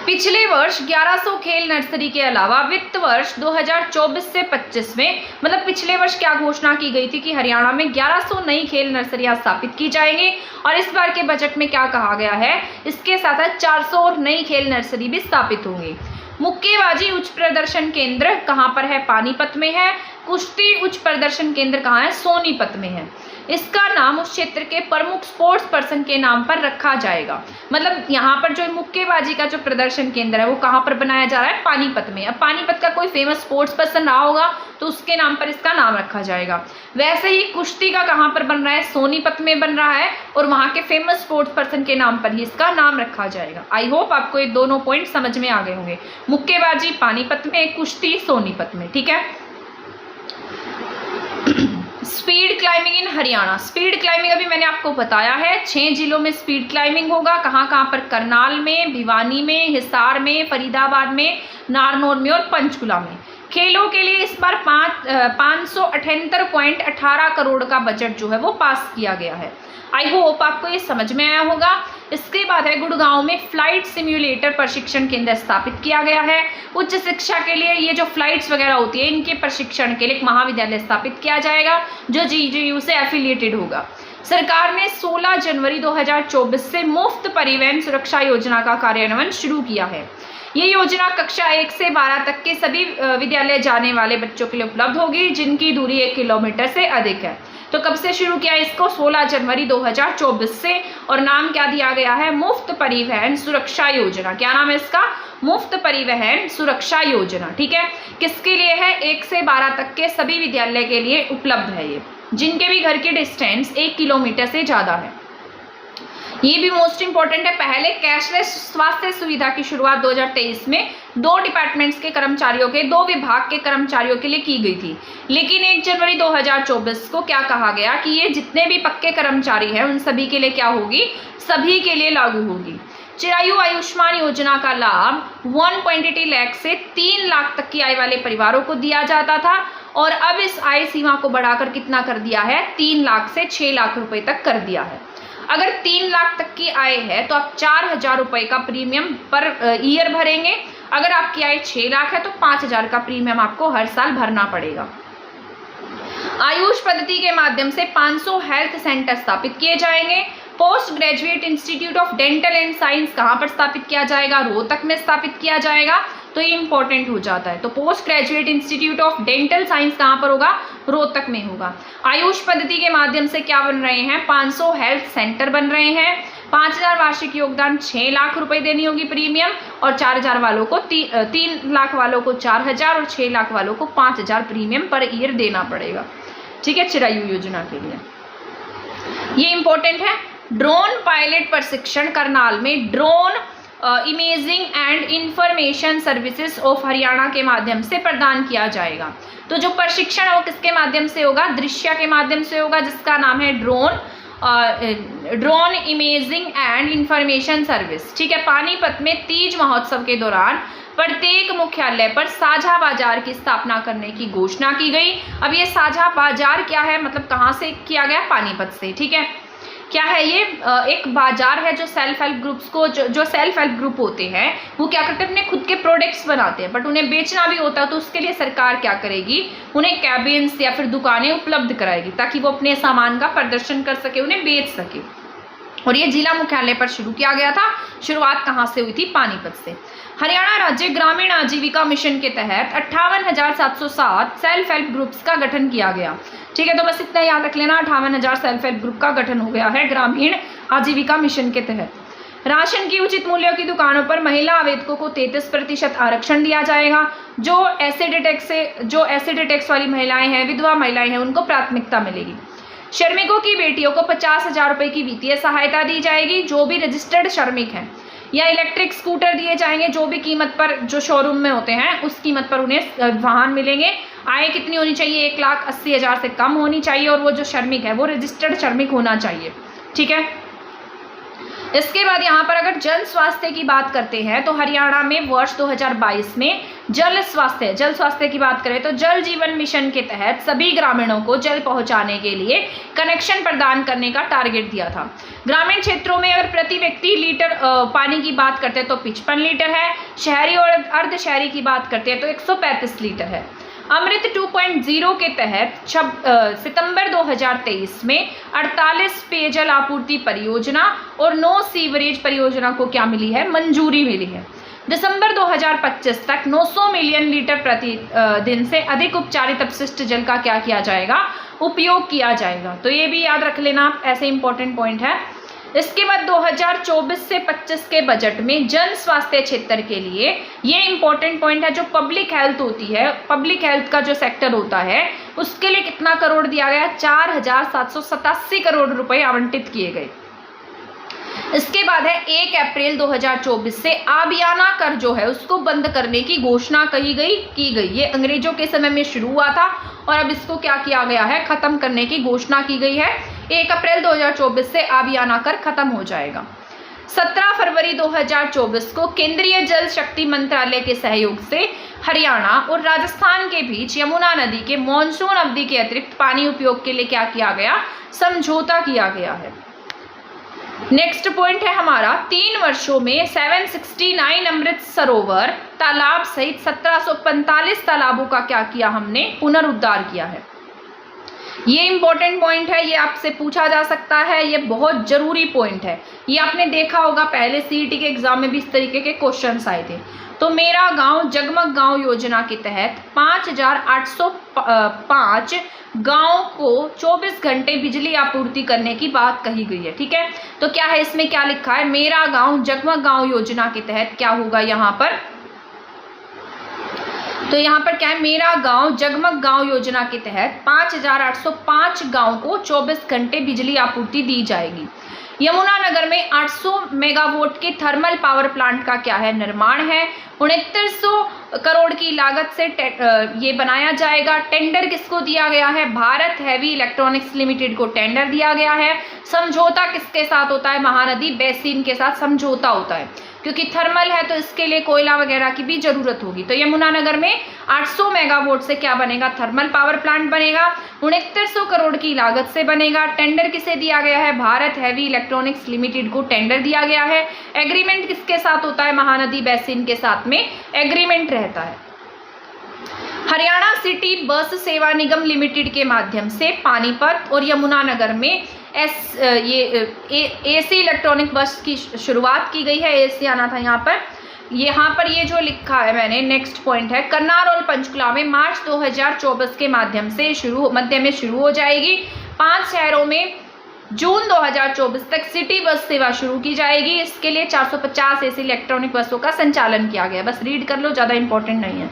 पिछले वर्ष 1100 खेल नर्सरी के अलावा वित्त वर्ष 2024 से 25 में, मतलब पिछले वर्ष क्या घोषणा की गई थी कि हरियाणा में 1100 नई खेल नर्सरियां स्थापित की जाएंगी और इस बार के बजट में क्या कहा गया है, इसके साथ 400 और नई खेल नर्सरी भी स्थापित होंगी। मुक्केबाजी उच्च प्रदर्शन केंद्र कहाँ पर है, पानीपत में है। कुश्ती उच्च प्रदर्शन केंद्र कहाँ है, सोनीपत में है। इसका नाम उस क्षेत्र के प्रमुख स्पोर्ट्स पर्सन के नाम पर रखा जाएगा। मतलब यहाँ पर जो मुक्केबाजी का जो प्रदर्शन केंद्र है वो कहाँ पर बनाया जा रहा है, पानीपत में। अब पानीपत का कोई फेमस स्पोर्ट्स पर्सन रहा होगा तो उसके नाम पर इसका नाम रखा जाएगा। वैसे ही कुश्ती का कहाँ पर बन रहा है, सोनीपत में बन रहा है और वहाँ के फेमस स्पोर्ट्स पर्सन के नाम पर ही इसका नाम रखा जाएगा। आई होप आपको ये दोनों पॉइंट समझ में आ गए होंगे। मुक्केबाजी पानीपत में, कुश्ती सोनीपत में, ठीक है। स्पीड क्लाइंबिंग इन हरियाणा, स्पीड क्लाइंबिंग अभी मैंने आपको बताया है, 6 जिलों में स्पीड क्लाइंबिंग होगा। कहाँ कहाँ पर, करनाल में, भिवानी में, हिसार में, फरीदाबाद में, नारनौल में और पंचकुला में। खेलों के लिए इस बार 578.18 करोड़ का बजट जो है वो पास किया गया है। आई होप आपको ये समझ में आया होगा। इसके बाद है, गुड़गांव में फ्लाइट सिम्युलेटर प्रशिक्षण केंद्र स्थापित किया गया है। उच्च शिक्षा के लिए ये जो फ्लाइट्स वगैरह होती है इनके प्रशिक्षण के लिए एक महाविद्यालय स्थापित किया जाएगा जो GGU से एफिलिएटेड होगा। सरकार ने 16 जनवरी 2024 से मुफ्त परिवहन सुरक्षा योजना का कार्यान्वयन शुरू किया है। ये योजना कक्षा 1 से 12 तक के सभी विद्यालय जाने वाले बच्चों के लिए उपलब्ध होगी जिनकी दूरी 1 किलोमीटर से अधिक है। तो कब से शुरू किया इसको, 16 जनवरी 2024 से, और नाम क्या दिया गया है, मुफ्त परिवहन सुरक्षा योजना। क्या नाम है इसका, मुफ्त परिवहन सुरक्षा योजना, ठीक है। किसके लिए है, 1 से 12 तक के सभी विद्यालय के लिए उपलब्ध है ये, जिनके भी घर की डिस्टेंस 1 किलोमीटर से ज़्यादा है। ये भी मोस्ट इंपॉर्टेंट है। पहले कैशलेस स्वास्थ्य सुविधा की शुरुआत 2023 में 2 डिपार्टमेंट्स के कर्मचारियों के, 2 विभाग के कर्मचारियों के लिए की गई थी, लेकिन 1 जनवरी 2024 को क्या कहा गया कि ये जितने भी पक्के कर्मचारी हैं उन सभी के लिए क्या होगी, सभी के लिए लागू होगी। चिरायु आयुष्मान योजना का लाभ 1.80 लाख से 3 लाख तक की आय वाले परिवारों को दिया जाता था और अब इस आय सीमा को बढ़ाकर कितना कर दिया है, 3 लाख से 6 लाख रुपए तक कर दिया है। अगर 3 लाख तक की आय है तो आप 4,000 रुपये का प्रीमियम पर ईयर भरेंगे। अगर आपकी आय 6 लाख है तो 5,000 का प्रीमियम आपको हर साल भरना पड़ेगा। आयुष पद्धति के माध्यम से 500 हेल्थ सेंटर स्थापित किए जाएंगे। Post graduate institute of dental and science कहाँ पर स्थापित किया जाएगा, रोहतक में स्थापित किया जाएगा। तो ये इंपॉर्टेंट हो जाता है। तो post graduate institute of dental science कहाँ पर होगा, रोहतक में होगा। आयुष पद्धति के माध्यम से क्या बन रहे हैं, 500 हेल्थ सेंटर बन रहे हैं। 5,000 वार्षिक योगदान, 6 लाख रुपए देनी होगी प्रीमियम, और 4,000 वालों को 3 लाख वालों को 4,000 और 6 लाख वालों को 5,000 प्रीमियम पर ईयर देना पड़ेगा, ठीक है, चिरायु योजना के लिए। ये इंपॉर्टेंट है। ड्रोन पायलट प्रशिक्षण करनाल में drone imaging and information services of Haryana के माध्यम से प्रदान किया जाएगा। तो जो प्रशिक्षण है वो किसके माध्यम से होगा, दृश्य के माध्यम से होगा, जिसका नाम है drone drone imaging and information service. ठीक है, पानीपत में तीज महोत्सव के दौरान प्रत्येक मुख्यालय पर साझा बाजार की स्थापना करने की घोषणा की गई। अब ये साझा बाजार क्या है, मतलब कहाँ से किया गया, पानीपत से। ठीक है, क्या है ये, एक बाजार है जो सेल्फ हेल्प ग्रुप्स को, जो सेल्फ हेल्प ग्रुप होते हैं वो क्या करते हैं, अपने खुद के प्रोडक्ट्स बनाते हैं, बट उन्हें बेचना भी होता है, तो उसके लिए सरकार क्या करेगी, उन्हें कैबिन्स या फिर दुकानें उपलब्ध कराएगी ताकि वो अपने सामान का प्रदर्शन कर सके, उन्हें बेच सके। और ये जिला मुख्यालय पर शुरू किया गया था। शुरुआत कहाँ से हुई थी, पानीपत से। हरियाणा राज्य ग्रामीण आजीविका मिशन के तहत 58,707 सेल्फ हेल्प ग्रुप्स का गठन किया गया। ठीक है, तो बस इतना याद रख लेना, 58,000 सेल्फ हेल्प ग्रुप का गठन हो गया है ग्रामीण आजीविका मिशन के तहत। राशन की उचित मूल्यों की दुकानों पर महिला आवेदकों को 33% आरक्षण दिया जाएगा। जो एसिड टैक्स वाली महिलाएं हैं, विधवा महिलाएं हैं, उनको प्राथमिकता मिलेगी। श्रमिकों की बेटियों को 50,000 रुपये की वित्तीय सहायता दी जाएगी जो भी रजिस्टर्ड श्रमिक हैं, या इलेक्ट्रिक स्कूटर दिए जाएंगे जो भी कीमत पर, जो शोरूम में होते हैं उस कीमत पर उन्हें वाहन मिलेंगे। आय कितनी होनी चाहिए, 1,80,000 से कम होनी चाहिए, और वो जो श्रमिक है वो रजिस्टर्ड श्रमिक होना चाहिए। ठीक है, इसके बाद यहाँ पर अगर जन स्वास्थ्य की बात करते हैं तो हरियाणा में वर्ष 2022 में जल स्वास्थ्य की बात करें तो जल जीवन मिशन के तहत सभी ग्रामीणों को जल पहुंचाने के लिए कनेक्शन प्रदान करने का टारगेट दिया था। ग्रामीण क्षेत्रों में अगर प्रति व्यक्ति लीटर पानी की बात करते हैं तो 55 लीटर है, शहरी और अर्ध शहरी की बात करते हैं तो 135 लीटर है। अमृत 2.0 के तहत सितंबर 2023 में 48 पेयजल आपूर्ति परियोजना और 9 सीवरेज परियोजना को क्या मिली है, मंजूरी मिली है। दिसंबर 2025 तक 900 मिलियन लीटर प्रति दिन से अधिक उपचारित अपशिष्ट जल का क्या किया जाएगा, उपयोग किया जाएगा। तो ये भी याद रख लेना आप, ऐसे इंपॉर्टेंट पॉइंट है। इसके बाद 2024 से 25 के बजट में जन स्वास्थ्य क्षेत्र के लिए ये इंपॉर्टेंट पॉइंट है, जो पब्लिक हेल्थ होती है, पब्लिक हेल्थ का जो सेक्टर होता है उसके लिए कितना करोड़ दिया गया, 4,787 करोड़ रुपए आवंटित किए गए। इसके बाद है 1 अप्रैल 2024 से आबियाना कर जो है उसको बंद करने की घोषणा की गई। ये अंग्रेजों के समय में शुरू हुआ था और अब इसको क्या किया गया है, खत्म करने की घोषणा की गई है। 1 अप्रैल 2024 से आबियाना कर खत्म हो जाएगा। 17 फरवरी 2024 को केंद्रीय जल शक्ति मंत्रालय के सहयोग से हरियाणा और राजस्थान के बीच यमुना नदी के मॉनसून अवधि के अतिरिक्त पानी उपयोग के लिए क्या किया गया, समझौता किया गया है। नेक्स्ट पॉइंट है हमारा, 3 वर्षों में 769 अमृत सरोवर तालाब सहित 1745 तालाबों का क्या किया, हमने पुनरुद्धार किया है। ये इंपॉर्टेंट पॉइंट है, ये आपसे पूछा जा सकता है, ये बहुत जरूरी पॉइंट है। ये आपने देखा होगा पहले सीईटी के एग्जाम में भी इस तरीके के क्वेश्चंस आए थे। तो मेरा गांव जगमग गांव योजना के तहत 5,805 गांव को 24 घंटे बिजली आपूर्ति करने की बात कही गई है। ठीक है, तो क्या है इसमें, क्या लिखा है, मेरा गांव जगमग गांव योजना के तहत क्या होगा यहाँ पर, तो यहाँ पर क्या है, मेरा गांव जगमग गांव योजना के तहत 5,805 गांव को 24 घंटे बिजली आपूर्ति दी जाएगी। यमुनानगर में 800 मेगावाट के थर्मल पावर प्लांट का क्या है, निर्माण है। 6900 करोड़ की लागत से ये बनाया जाएगा। टेंडर किसको दिया गया है, भारत हैवी इलेक्ट्रॉनिक्स लिमिटेड को टेंडर दिया गया है। समझौता किसके साथ होता है, महानदी बेसिन के साथ समझौता होता है, क्योंकि थर्मल है तो इसके लिए कोयला वगैरह की भी जरूरत होगी। तो यमुनानगर में 800 मेगावाट से क्या बनेगा, थर्मल पावर प्लांट बनेगा। 6900 करोड़ की लागत से बनेगा। टेंडर किसे दिया गया है, भारत हैवी इलेक्ट्रॉनिक्स लिमिटेड को टेंडर दिया गया है। एग्रीमेंट किसके साथ होता है, महानदी बेसिन के साथ में एग्रीमेंट रहता है। हरियाणा सिटी बस सेवा निगम लिमिटेड के माध्यम से पानीपत और यमुनानगर में एसी इलेक्ट्रॉनिक बस की शुरुआत की गई है। एसी आना था यहाँ पर ये जो लिखा है मैंने, नेक्स्ट पॉइंट है, करनाल और पंचकुला में मार्च 2024 के मध्य में शुरू हो जाएगी। 5 शहरों में जून 2024 तक सिटी बस सेवा शुरू की जाएगी। इसके लिए 450 एसी इलेक्ट्रॉनिक बसों का संचालन किया गया। बस रीड कर लो, ज़्यादा इंपॉर्टेंट नहीं है,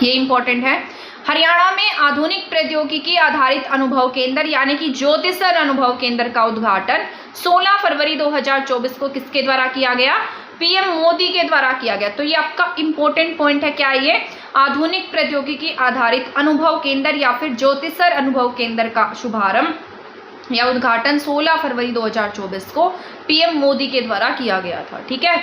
ये इंपॉर्टेंट है। हरियाणा में आधुनिक प्रौद्योगिकी आधारित अनुभव केंद्र यानी कि ज्योतिसर अनुभव केंद्र का उद्घाटन 16 फरवरी 2024 को किसके द्वारा किया गया, पीएम मोदी के द्वारा किया गया। तो ये आपका इंपॉर्टेंट पॉइंट है, क्या ये, आधुनिक प्रौद्योगिकी आधारित अनुभव केंद्र या फिर ज्योतिसर अनुभव केंद्र का शुभारंभ या उद्घाटन 16 फरवरी 2024 को पीएम मोदी के द्वारा किया गया था। ठीक है,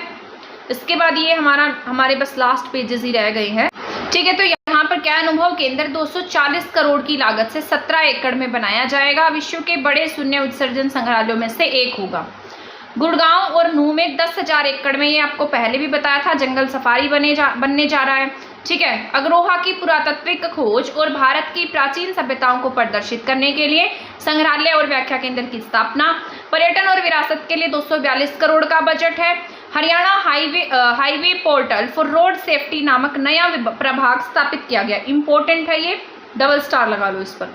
इसके बाद ये हमारे बस लास्ट पेजेस ही रह गए हैं। ठीक है, तो यहाँ पर क्या अनुभव केंद्र 240 करोड़ की लागत से 17 एकड़ में बनाया जाएगा। विश्व के बड़े शून्य उत्सर्जन संग्रहालयों में से एक होगा। गुड़गांव और नूह में 10,000 एकड़ में, ये आपको पहले भी बताया था, जंगल सफारी बनने जा रहा है। ठीक है, अग्रोहा की पुरातात्विक खोज और भारत की प्राचीन सभ्यताओं को प्रदर्शित करने के लिए संग्रहालय और व्याख्या केंद्र की स्थापना। पर्यटन और विरासत के लिए 242 करोड़ का बजट है। Haryana highway portal for road safety नामक नया प्रभाग स्थापित किया गया। इंपॉर्टेंट है, ये डबल स्टार लगा लो इस पर।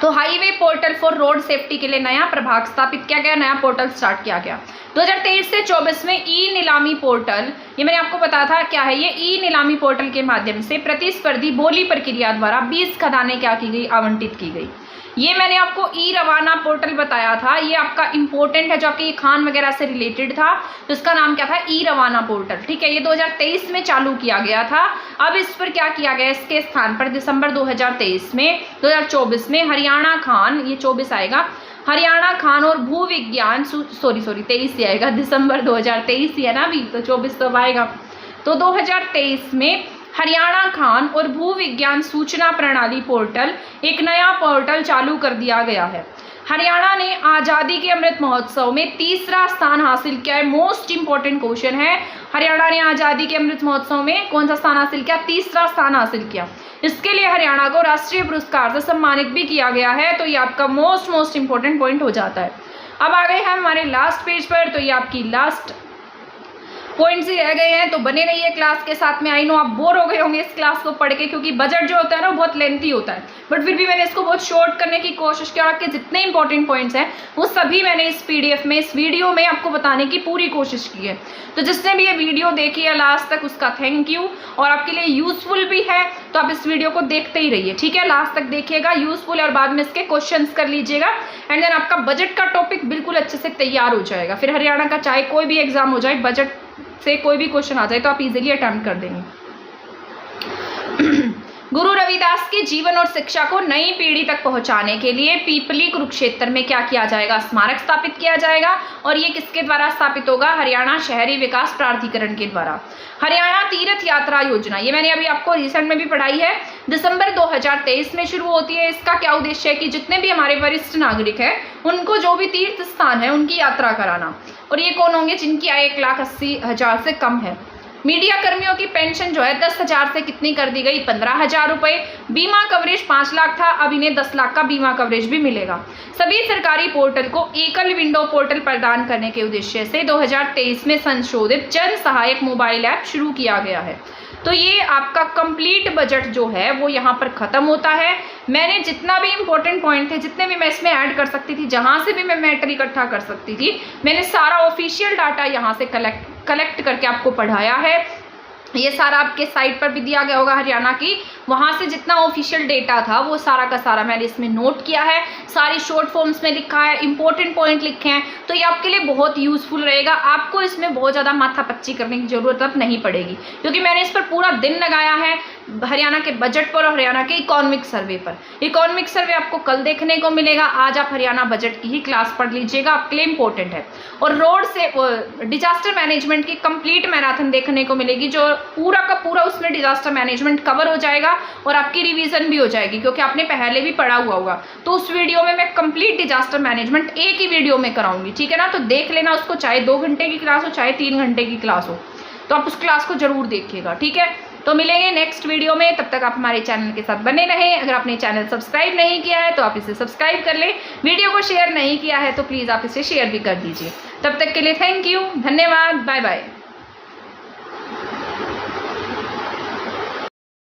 तो highway portal for road safety के लिए नया प्रभाग स्थापित किया गया, नया पोर्टल स्टार्ट किया गया। 2023 से 24 में ई नीलामी पोर्टल, ये मैंने आपको बताया था क्या है ये। ई नीलामी पोर्टल के माध्यम से प्रतिस्पर्धी बोली प्रक्रिया द्वारा 20 खदानें क्या की गई, आवंटित की गई। ये मैंने आपको ई रवाना पोर्टल बताया था, ये आपका इंपॉर्टेंट है, जो आपके खान वगैरह से रिलेटेड था, तो इसका नाम क्या था, ई रवाना पोर्टल। ठीक है, ये 2023 में चालू किया गया था। अब इस पर क्या किया गया, इसके स्थान पर दिसंबर 2024 में हरियाणा खान, ये 24 आएगा, हरियाणा खान और भू विज्ञान 23 ही आएगा, दिसंबर 2023 ही है ना अभी, तो 24 तो आएगा। तो 2023 में हरियाणा खान और भू विज्ञान सूचना प्रणाली पोर्टल, एक नया पोर्टल चालू कर दिया गया है। हरियाणा ने आज़ादी के अमृत महोत्सव में तीसरा स्थान हासिल किया है। मोस्ट इंपॉर्टेंट क्वेश्चन है, हरियाणा ने आज़ादी के अमृत महोत्सव में कौन सा स्थान हासिल किया, तीसरा स्थान हासिल किया। इसके लिए हरियाणा को राष्ट्रीय पुरस्कार से सम्मानित भी किया गया है। तो ये आपका मोस्ट इंपॉर्टेंट पॉइंट हो जाता है। अब आ गए हैं हमारे लास्ट पेज पर, तो ये आपकी लास्ट पॉइंट्स ही रह गए हैं। तो बने रहिए क्लास के साथ में। आई नो आप बोर हो गए होंगे इस क्लास को पढ़ के, क्योंकि बजट जो होता है ना वो बहुत लेंथी होता है, बट फिर भी मैंने इसको बहुत शॉर्ट करने की कोशिश की और आपके जितने इंपॉर्टेंट पॉइंट्स हैं वो सभी मैंने इस पीडीएफ में, इस वीडियो में आपको बताने की पूरी कोशिश की है। तो जिसने भी ये वीडियो देखी है लास्ट तक, उसका थैंक यू, और आपके लिए यूजफुल भी है, तो आप इस वीडियो को देखते ही रहिए। ठीक है, लास्ट तक देखिएगा, यूजफुल, और बाद में इसके क्वेश्चंस कर लीजिएगा, एंड देन आपका बजट का टॉपिक बिल्कुल अच्छे से तैयार हो जाएगा। फिर हरियाणा का चाहे कोई भी एग्जाम हो जाए, बजट से कोई भी क्वेश्चन आ जाए तो आप इजीली अटेम्प्ट कर देंगे। गुरु रविदास के जीवन और शिक्षा को नई पीढ़ी तक पहुंचाने के लिए पीपली कुरुक्षेत्र में क्या किया जाएगा, स्मारक स्थापित किया जाएगा। और ये किसके द्वारा स्थापित होगा, हरियाणा शहरी विकास प्राधिकरण के द्वारा। हरियाणा तीर्थ यात्रा योजना, ये मैंने अभी आपको रिसेंट में भी पढ़ाई है, दिसंबर 2023 में शुरू होती है। इसका क्या उद्देश्य है कि जितने भी हमारे वरिष्ठ नागरिक हैं उनको जो भी तीर्थ स्थान है उनकी यात्रा कराना। और ये कौन होंगे, जिनकी आय 1,80,000 से कम है। मीडिया कर्मियों की पेंशन जो है 10,000 से कितनी कर दी गई, 15,000 रुपये। बीमा कवरेज 5 लाख था, अब इन्हें 10 लाख का बीमा कवरेज भी मिलेगा। सभी सरकारी पोर्टल को एकल विंडो पोर्टल प्रदान करने के उद्देश्य से 2023 में संशोधित जन सहायक मोबाइल ऐप शुरू किया गया है। तो ये आपका कंप्लीट बजट जो है वो यहाँ पर ख़त्म होता है। मैंने जितना भी इंपॉर्टेंट पॉइंट थे, जितने भी मैं इसमें ऐड कर सकती थी, जहाँ से भी मैं मैटर इकट्ठा कर सकती थी, मैंने सारा ऑफिशियल डाटा यहाँ से कलेक्ट करके आपको पढ़ाया है। ये सारा आपके साइट पर भी दिया गया होगा हरियाणा की, वहाँ से जितना ऑफिशियल डेटा था वो सारा का सारा मैंने इसमें नोट किया है, सारी शॉर्ट फॉर्म्स में लिखा है, इंपॉर्टेंट पॉइंट लिखे हैं। तो ये आपके लिए बहुत यूजफुल रहेगा। आपको इसमें बहुत ज़्यादा माथापच्ची करने की जरूरत अब नहीं पड़ेगी, क्योंकि मैंने इस पर पूरा दिन लगाया है, हरियाणा के बजट पर और हरियाणा के इकोनॉमिक सर्वे पर। इकोनॉमिक सर्वे आपको कल देखने को मिलेगा, आज आप हरियाणा बजट की ही क्लास पढ़ लीजिएगा, आपके लिए इंपॉर्टेंट है। और रोड से डिजास्टर मैनेजमेंट की कंप्लीट मैराथन देखने को मिलेगी, जो पूरा का पूरा उसमें डिजास्टर मैनेजमेंट कवर हो जाएगा और आपकी रिवीजन भी हो जाएगी, क्योंकि आपने पहले भी पढ़ा हुआ होगा। तो उस वीडियो में मैं कंप्लीट डिजास्टर मैनेजमेंट एक ही वीडियो में कराऊंगी, ठीक है ना। तो देख लेना उसको, चाहे 2 घंटे की क्लास हो चाहे 3 घंटे की क्लास हो, तो आप उस क्लास को जरूर देखिएगा, ठीक है। तो मिलेंगे नेक्स्ट वीडियो में, तब तक आप हमारे चैनल के साथ बने रहें। अगर आपने चैनल सब्सक्राइब नहीं किया है तो आप इसे सब्सक्राइब कर लें, वीडियो को शेयर नहीं किया है तो प्लीज़ आप इसे शेयर भी कर दीजिए। तब तक के लिए थैंक यू, धन्यवाद, बाय बाय।